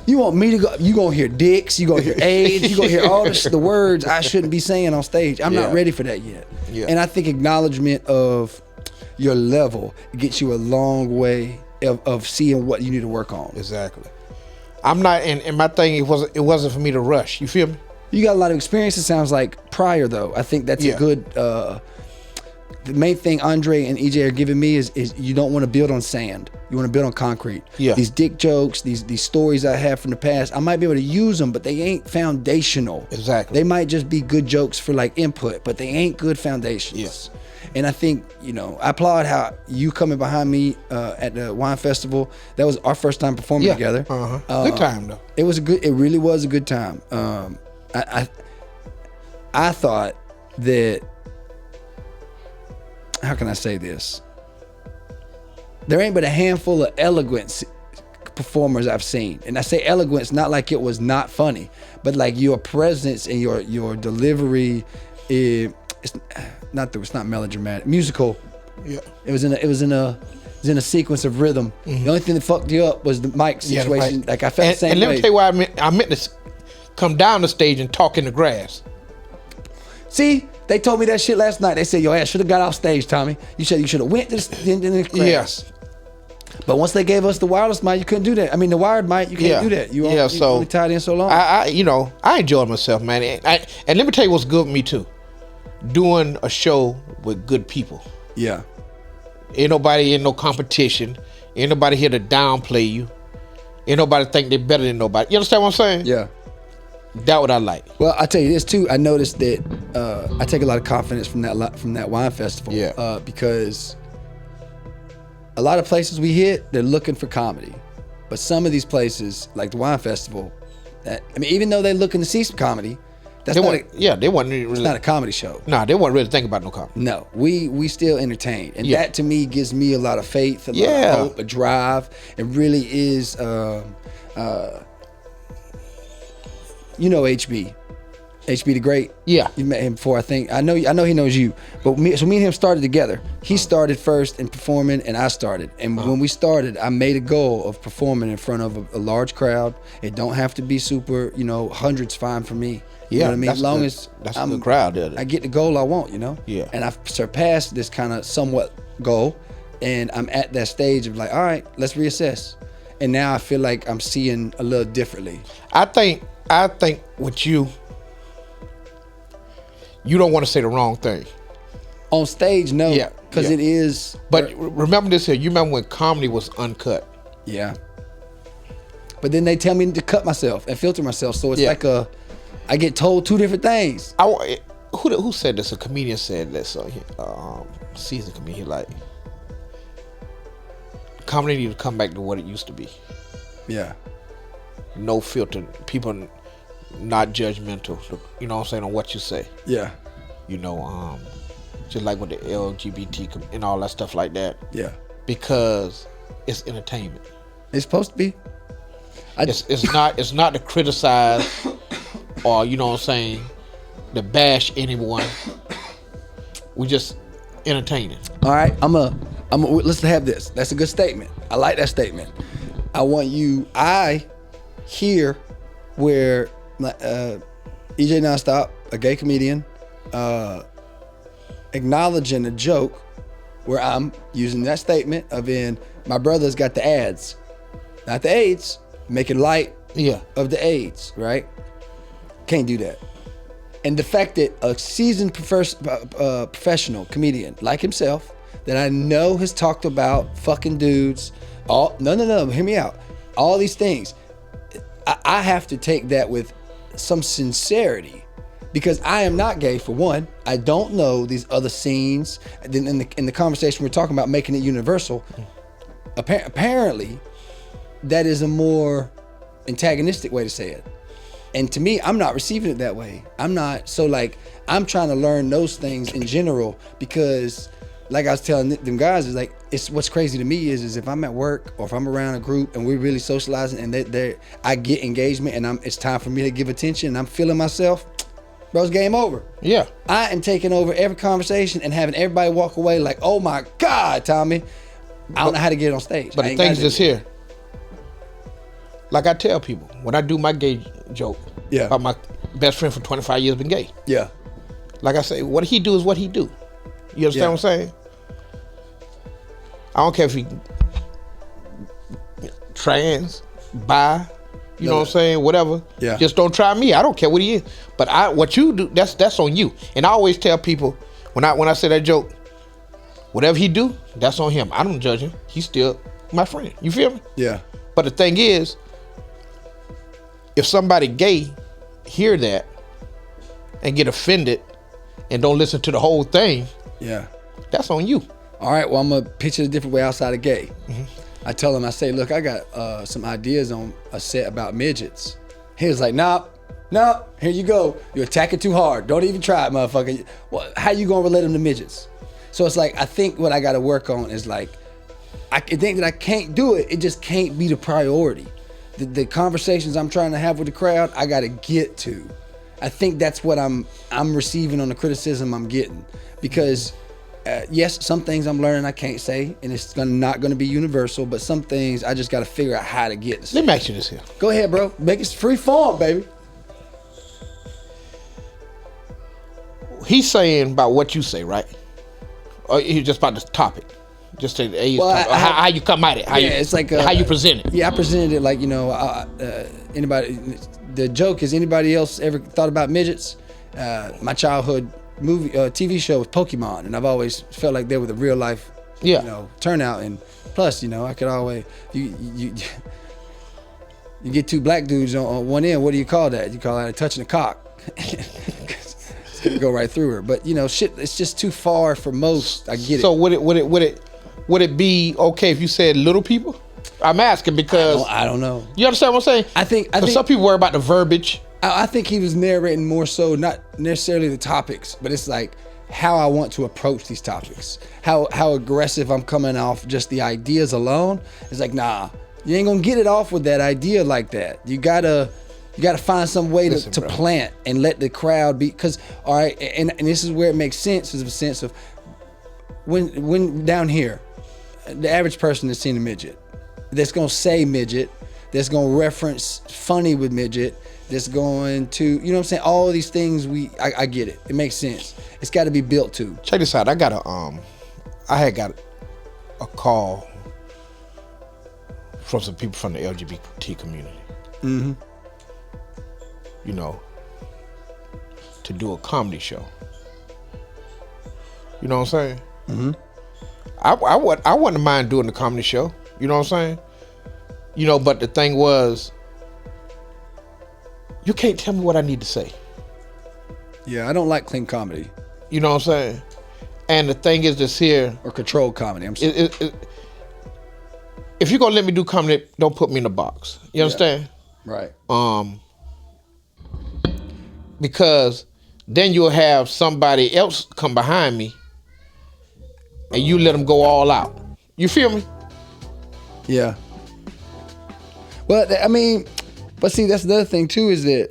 You want me to go? You gonna hear dicks. You gonna hear AIDS. You gonna hear all the words I shouldn't be saying on stage. I'm not ready for that yet. Yeah. And I think acknowledgement of your level gets you a long way of seeing what you need to work on. Exactly. I'm not, and my thing, it wasn't for me to rush. You feel me? You got a lot of experience, it sounds like, prior, though. I think that's a good, the main thing Andre and EJ are giving me is you don't want to build on sand. You want to build on concrete. Yeah. These dick jokes, these stories I have from the past, I might be able to use them, but they ain't foundational. Exactly. They might just be good jokes for like input, but they ain't good foundations. Yes. And I think, you know, I applaud how you coming behind me at the wine festival. That was our first time performing together. Good time, though. It really was a good time. I thought that, how can I say this? There ain't but a handful of eloquent performers I've seen. And I say eloquence not like it was not funny, but like your presence and your delivery, it's not melodramatic, musical. Yeah. It was in a sequence of rhythm. Mm-hmm. The only thing that fucked you up was the mic situation. Like I felt the same way. And let me tell you why I meant to come down the stage and talk in the grass. See, they told me that shit last night. They said your ass should have got off stage, Tommy. You should have went to the grass. Yes. But once they gave us the wireless mic, you couldn't do that. I mean, the wired mic, you can't do that. You only tied in so long. I enjoyed myself, man. And let me tell you what's good with me too. Doing a show with good people. Yeah. Ain't nobody in no competition. Ain't nobody here to downplay you. Ain't nobody think they better than nobody. You understand what I'm saying? Yeah. That's what I like. Well, I tell you this too. I noticed that I take a lot of confidence from that wine festival. Yeah. Because a lot of places we hit, they're looking for comedy, but some of these places, like the wine festival, even though they're looking to see some comedy, they wasn't really. It's not a comedy show. Nah, they weren't really thinking about no comedy. No, we still entertain, and that to me gives me a lot of faith, a lot of hope, a drive. It really is. You know HB the Great. Yeah, you met him before. I think I know he knows you. But me and him started together. He started first in performing, and I started. And when we started, I made a goal of performing in front of a large crowd. It don't have to be super. Hundreds fine for me. You know what I mean? As long as that's a good crowd there. I get the goal I want, you know? Yeah. And I've surpassed this kind of somewhat goal, and I'm at that stage of like, all right, let's reassess. And now I feel like I'm seeing a little differently. I think with you don't want to say the wrong thing. On stage, no. Yeah. Because it is. But remember this here. You remember when comedy was uncut? Yeah. But then they tell me to cut myself and filter myself. So it's like I get told two different things. Who said this? A comedian said this. Seasoned comedian, like, comedy need to come back to what it used to be. Yeah. No filter. People not judgmental. You know what I'm saying, on what you say. Yeah. You know, just like with the LGBT and all that stuff like that. Yeah. Because it's entertainment. It's supposed to be. It's not to criticize or, you know what I'm saying, to bash anyone. We just entertaining. All right, let's have this. That's a good statement. I like that statement. I hear where EJ Nonstop, a gay comedian, acknowledging a joke where I'm using that statement of my brother's got the ads, not the AIDS, making light of the AIDS, right? Can't do that. And the fact that a seasoned professional comedian like himself, that I know has talked about fucking dudes, no, hear me out. All these things, I have to take that with some sincerity, because I am not gay, for one. I don't know these other scenes. Then in the conversation we're talking about making it universal, apparently that is a more antagonistic way to say it. And to me, I'm not receiving it that way. I'm trying to learn those things in general, because like I was telling them guys, is like, it's what's crazy to me is if I'm at work or if I'm around a group and we're really socializing and I get engagement and it's time for me to give attention and I'm feeling myself, bro, it's game over. Yeah. I am taking over every conversation and having everybody walk away like, oh my God, Tommy, I don't know how to get it on stage. But the thing's just here. Like I tell people, when I do my gay joke, about my best friend for 25 years been gay. Yeah. Like I say, what he do is what he do. You understand what I'm saying? I don't care if he trans, bi, you know what I'm saying, whatever. Yeah. Just don't try me. I don't care what he is. But what you do, that's on you. And I always tell people, when I say that joke, whatever he do, that's on him. I don't judge him. He's still my friend. You feel me? Yeah. But the thing is, if somebody gay hear that and get offended and don't listen to the whole thing, that's on you. All right, well, I'm gonna pitch it a different way outside of gay. I tell him, I say, look, I got some ideas on a set about midgets. He was like, nah, here you go. You're attacking too hard. Don't even try it, motherfucker. Well, how you gonna relate them to midgets? So it's like, I think what I gotta work on is like, I think that I can't do it. It just can't be the priority. The conversations I'm trying to have with the crowd, I gotta get to. I think that's what I'm receiving on the criticism I'm getting, because yes, some things I'm learning I can't say, and it's not gonna be universal, but some things I just gotta figure out how to get to say. Let me ask you this here. Go ahead, bro. Make it free form, baby. He's saying about what you say, right? Or he's just about the topic? Just say how you come at it. It's like how you present it. Yeah, I presented it like, anybody. The joke is, anybody else ever thought about midgets? My childhood movie, TV show was Pokemon, and I've always felt like they were the real life, turnout. And plus, I could always you get two black dudes on one end. What do you call that? You call that a touching a cock. Go right through her. But shit, it's just too far for most. I get it. So would it be okay if you said little people? I'm asking because I don't know. You understand what I'm saying? I think some people worry about the verbiage. I think he was narrating more so, not necessarily the topics, but it's like how I want to approach these topics. How aggressive I'm coming off just the ideas alone. It's like, nah, you ain't gonna get it off with that idea like that. You gotta find some way to plant and let the crowd be, because all right, and this is where it makes sense, is a sense of when down here, the average person that's seen a midget, that's gonna say midget, that's gonna reference funny with midget, That's going to, you know what I'm saying? All these things, I get it. It makes sense. It's got to be built to. Check this out. I had got a call from some people from the LGBT community. Mm-hmm. You know, to do a comedy show. You know what I'm saying? Mm-hmm. I wouldn't mind doing the comedy show. You know what I'm saying? You know, but the thing was, you can't tell me what I need to say. Yeah, I don't like clean comedy. You know what I'm saying? And the thing is this here. Or controlled comedy, I'm sorry. If you're gonna let me do comedy, don't put me in a box. You understand? Right. Because then you'll have somebody else come behind me and you let them go all out. You feel me? Yeah. But I mean, but see, that's the other thing too, is that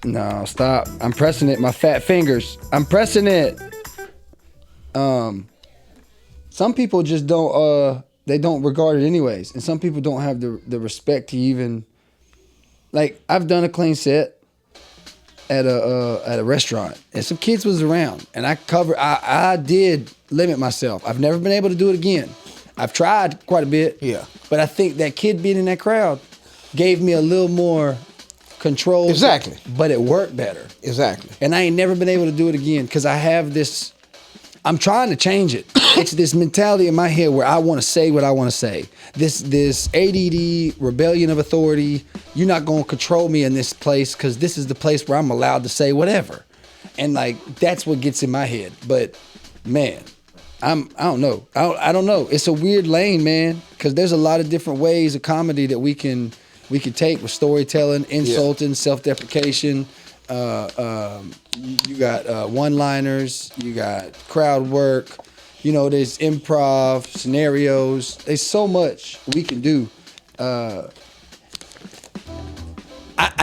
no, stop. I'm pressing it, my fat fingers. I'm pressing it. Some people just don't they don't regard it anyways. And some people don't have the respect to even, like, I've done a clean set at a restaurant, and some kids was around, and I did limit myself. I've never been able to do it again. I've tried quite a bit. Yeah. But I think that kid being in that crowd gave me a little more control. Exactly. But it worked better. Exactly. And I ain't never been able to do it again because I have this, I'm trying to change it. It's this mentality in my head where I want to say what I want to say. This ADD, rebellion of authority, you're not going to control me in this place because this is the place where I'm allowed to say whatever. And like, that's what gets in my head. But man, I don't know. I don't know. It's a weird lane, man, because there's a lot of different ways of comedy that we can take with storytelling, insulting, self-deprecation. You got one-liners. You got crowd work. You know, there's improv, scenarios. There's so much we can do. I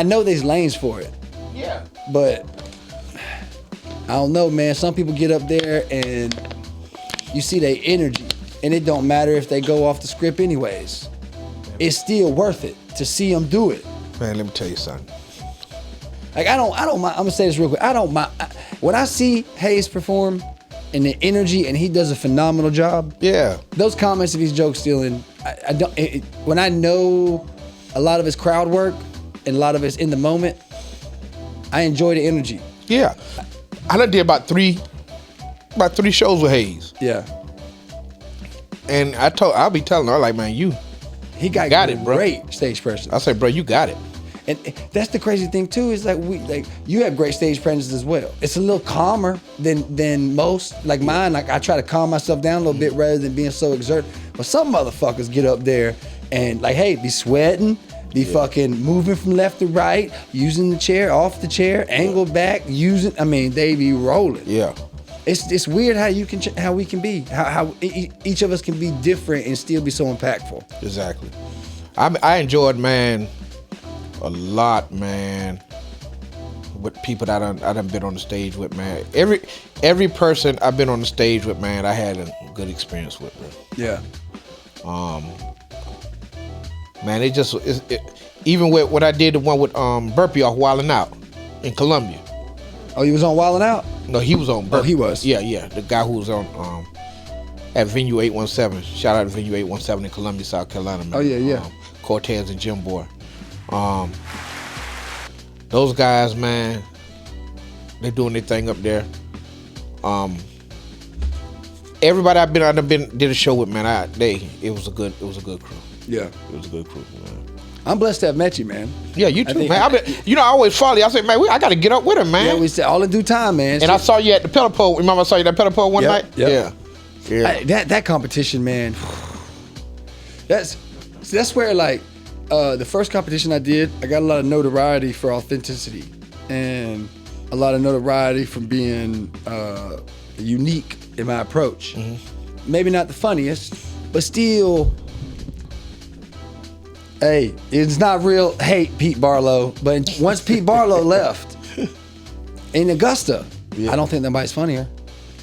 know there's lanes for it. Yeah. But I don't know, man. Some people get up there and you see their energy, and it don't matter if they go off the script anyways. It's still worth it to see them do it. Man, let me tell you something. Like, I don't mind. I'm gonna say this real quick. I don't mind when I see Hayes perform and the energy, and he does a phenomenal job. Yeah. Those comments and these jokes stealing, I don't. When I know a lot of his crowd work and a lot of it's in the moment, I enjoy the energy. Yeah. I done did about three shows with Hayes. Yeah. And I'll be telling her, like, man, he got it, bro. Great stage presence. I say, bro, you got it. And that's the crazy thing too, is like you have great stage presence as well. It's a little calmer than most. Like mine, like I try to calm myself down a little bit rather than being so exerted. But some motherfuckers get up there and like, hey, be sweating, be fucking moving from left to right, using the chair, off the chair, angle back, they be rolling. Yeah. It's weird how we can be, how each of us can be different and still be so impactful. Exactly. I enjoyed, man, a lot, man, with people that I done been on the stage with, man. Every person I've been on the stage with, man, I had a good experience with, man. Yeah. Man, even with what I did, the one with Burpee off Wildin' Out in Columbia. Oh, you was on Wildin' Out? No, he was on Burpee. Oh, he was? Yeah. The guy who was on at Venue 817. Shout out to Venue 817 in Columbia, South Carolina, man. Oh, yeah. Cortez and Jim Boy. Those guys, man, they doing their thing up there. Everybody I did a show with, man, it was a good crew. Yeah. It was a good crew, man. I'm blessed to have met you, man. Yeah, you too, man. I always follow you. I say, man, I got to get up with him, man. Yeah, we said all in due time, man. And I saw you at the pedal pole. Remember I saw you at the pedal pole one night? Yep. Yeah. That competition, man. That's where, like, the first competition I did, I got a lot of notoriety for authenticity and a lot of notoriety from being unique in my approach. Mm-hmm. Maybe not the funniest, but still. Hey, it's not real hate Pete Barlow, but once Pete Barlow left in Augusta, I don't think nobody's funnier.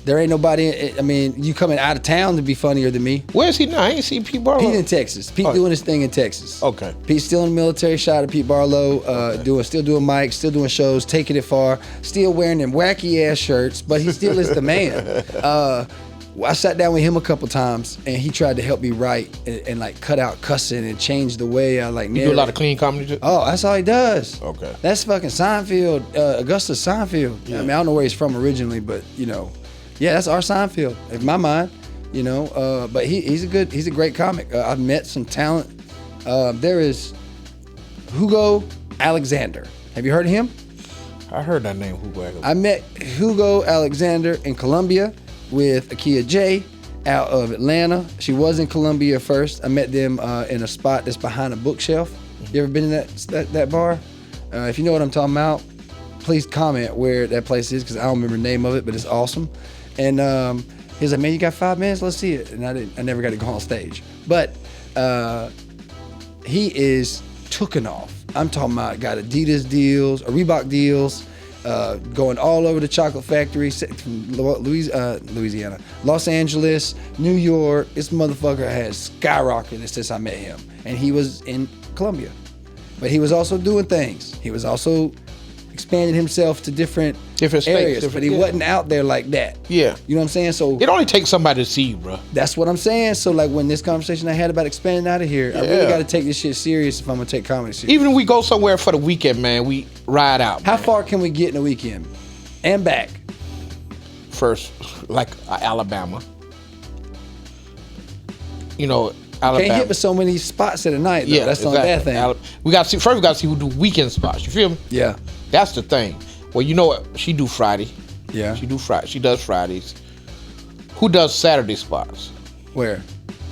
There ain't nobody. I mean, you coming out of town to be funnier than me. Where is he now? I ain't seen Pete Barlow. Pete in Texas. Pete doing his thing in Texas. Okay. Pete's still in the military. Shout out to Pete Barlow. Still doing mics, still doing shows, taking it far. Still wearing them wacky ass shirts, but he still is the man. I sat down with him a couple times, and he tried to help me write and like cut out cussing and change the way I like. You do a lot of clean comedy too? Oh, that's all he does. Okay. That's fucking Seinfeld, Augustus Seinfeld. Yeah. I mean, I don't know where he's from originally, but yeah, that's our Seinfeld in my mind. But he's a great comic. I've met some talent. There is Hugo Alexander. Have you heard of him? I heard that name, Hugo Alexander. I met Hugo Alexander in Columbia with Akia J out of Atlanta. She was in Columbia first. I met them in a spot that's behind a bookshelf. You ever been in that bar? If you know what I'm talking about, please comment where that place is because I don't remember the name of it, but it's awesome. And he's like, man, you got 5 minutes? Let's see it. And I never got to go on stage. But he is tooken off. I'm talking about got Adidas deals, Reebok deals, going all over the chocolate factory from Louisiana, Los Angeles, New York. This motherfucker has skyrocketed since I met him. And he was in Columbia. But he was also doing things. He was also expanding himself to different areas, but he wasn't out there like that. Yeah. You know what I'm saying? So it only takes somebody to see you, bro. That's what I'm saying. So like when this conversation I had about expanding out of here, I really got to take this shit serious if I'm gonna take comedy serious. Even if we go somewhere for the weekend, man, we ride out. How far can we get in a weekend and back? First, like Alabama. Alabama. Can't hit with so many spots at a night, though. That's not a bad thing. We got to see who do weekend spots. You feel me? Yeah. That's the thing. Well, you know what? She do Friday. Yeah. She does Fridays. Who does Saturday spots? Where?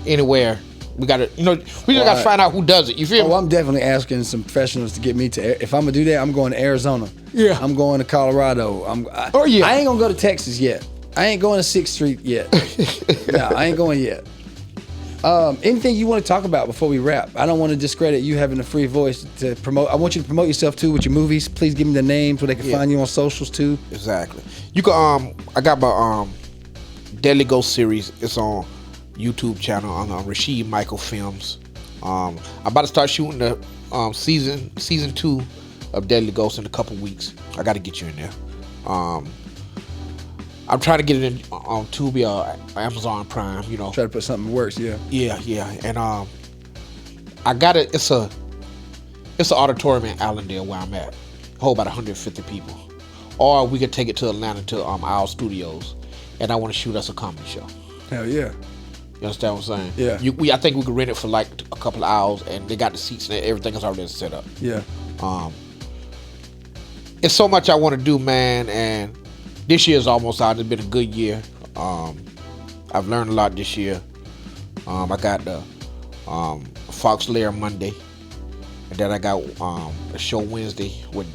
Anywhere. We got to, we just got to find out who does it. You feel me? I'm definitely asking some professionals to get me to, if I'm going to do that, I'm going to Arizona. Yeah. I'm going to Colorado. I ain't going to go to Texas yet. I ain't going to 6th Street yet. No, I ain't going yet. Anything you want to talk about before we wrap? I don't want to discredit you having a free voice to promote. I want you to promote yourself too with your movies. Please give me the names where they can find you on socials too. Exactly. You can I got my Deadly Ghost series. It's on YouTube channel on Rashid Michael Films. I'm about to start shooting the season 2 of Deadly Ghost in a couple weeks. I got to get you in there. I'm trying to get it in on Tubi or Amazon Prime, Try to put something that works, yeah. Yeah. And I got it. It's an auditorium in Allendale where I'm at. Hold about 150 people. Or we could take it to Atlanta to our studios, and I want to shoot us a comedy show. Hell yeah. You understand what I'm saying? Yeah. I think we could rent it for like a couple of hours, and they got the seats and everything is already set up. Yeah. It's so much I want to do, man, and this year's almost out. It's been a good year. I've learned a lot this year. I got the Fox Lair Monday, and then I got a show Wednesday with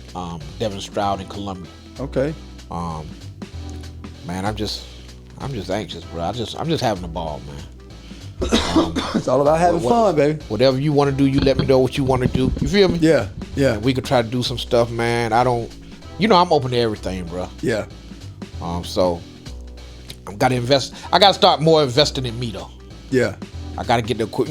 Devin Stroud in Columbia. Okay. Man, I'm just anxious, bro. I'm just having a ball, man. It's all about having fun, baby. Whatever you want to do, you let me know what you want to do. You feel me? Yeah. We could try to do some stuff, man. I'm open to everything, bro. Yeah. So I've got to invest. I got to start more investing in me, though. Yeah. I got to get the quick,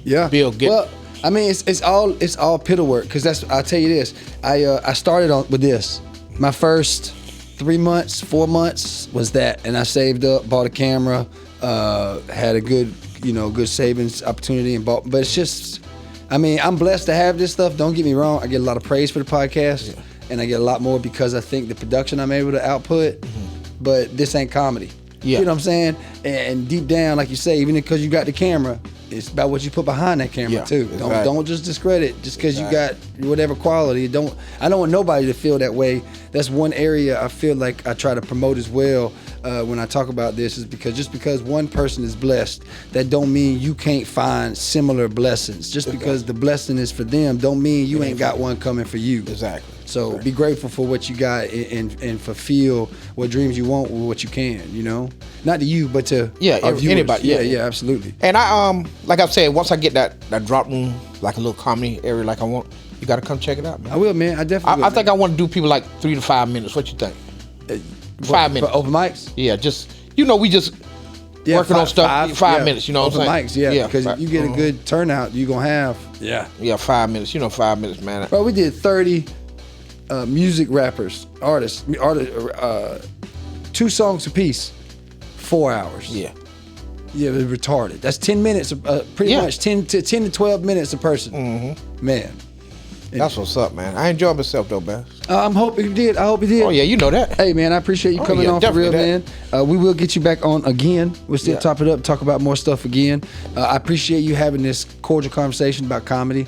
Yeah. Build. Well, I mean, it's all piddle work because I'll tell you this. I started with this. My first 4 months was that, and I saved up, bought a camera, had a good savings opportunity, and bought. But it's just, I mean, I'm blessed to have this stuff. Don't get me wrong. I get a lot of praise for the podcast. Yeah. And I get a lot more because I think the production I'm able to output, but this ain't comedy. Yeah. You know what I'm saying? And deep down, like you say, even because you got the camera, it's about what you put behind that camera too. Exactly. Don't just discredit just because you got whatever quality. I don't want nobody to feel that way. That's one area I feel like I try to promote as well when I talk about this, is because just because one person is blessed, that don't mean you can't find similar blessings. Just because the blessing is for them, don't mean you ain't got one coming for you. Exactly. So be grateful for what you got and fulfill what dreams you want with what you can, Not to you, but to our viewers. Anybody. Yeah, absolutely. And I like I said, once I get that drop room, like a little comedy area like I want, you got to come check it out, man. I will, man. I definitely will, I think I want to do people like 3 to 5 minutes. What you think? 5 minutes. For open mics? Yeah, just we just working on stuff. 5 minutes. You know what I'm saying? Open mics, yeah. Because if you get a good turnout, you gonna have 5 minutes. 5 minutes, man. Bro, we did 30 music artists, 2 songs apiece, 4 hours. Yeah. Yeah, it was retarded. That's 10 minutes, pretty much 10 to 12 minutes a person. Mm-hmm. Man. That's what's up, man. I enjoyed myself though, man. I'm hoping you did. I hope you did. Oh yeah, you know that. Hey man, I appreciate you coming on for real, man. We will get you back on again. We'll still top it up, talk about more stuff again. I appreciate you having this cordial conversation about comedy,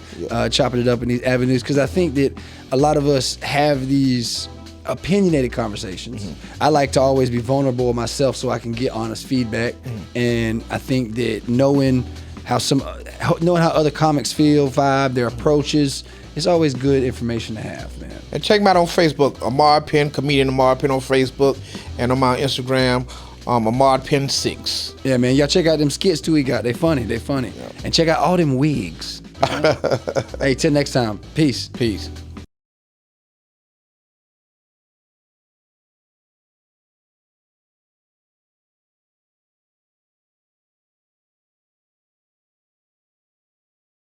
chopping it up in these avenues, because I think that a lot of us have these opinionated conversations. I like to always be vulnerable myself so I can get honest feedback, and I think that knowing how other comics feel, vibe, their approaches, it's always good information to have, man. And check me out on Facebook, Ahmad Penn, comedian Ahmad Penn on Facebook, and on my Instagram, Ahmad Penn 6. Yeah, man, y'all check out them skits too he got. They funny. Yeah. And check out all them wigs. Hey, till next time. Peace. Peace.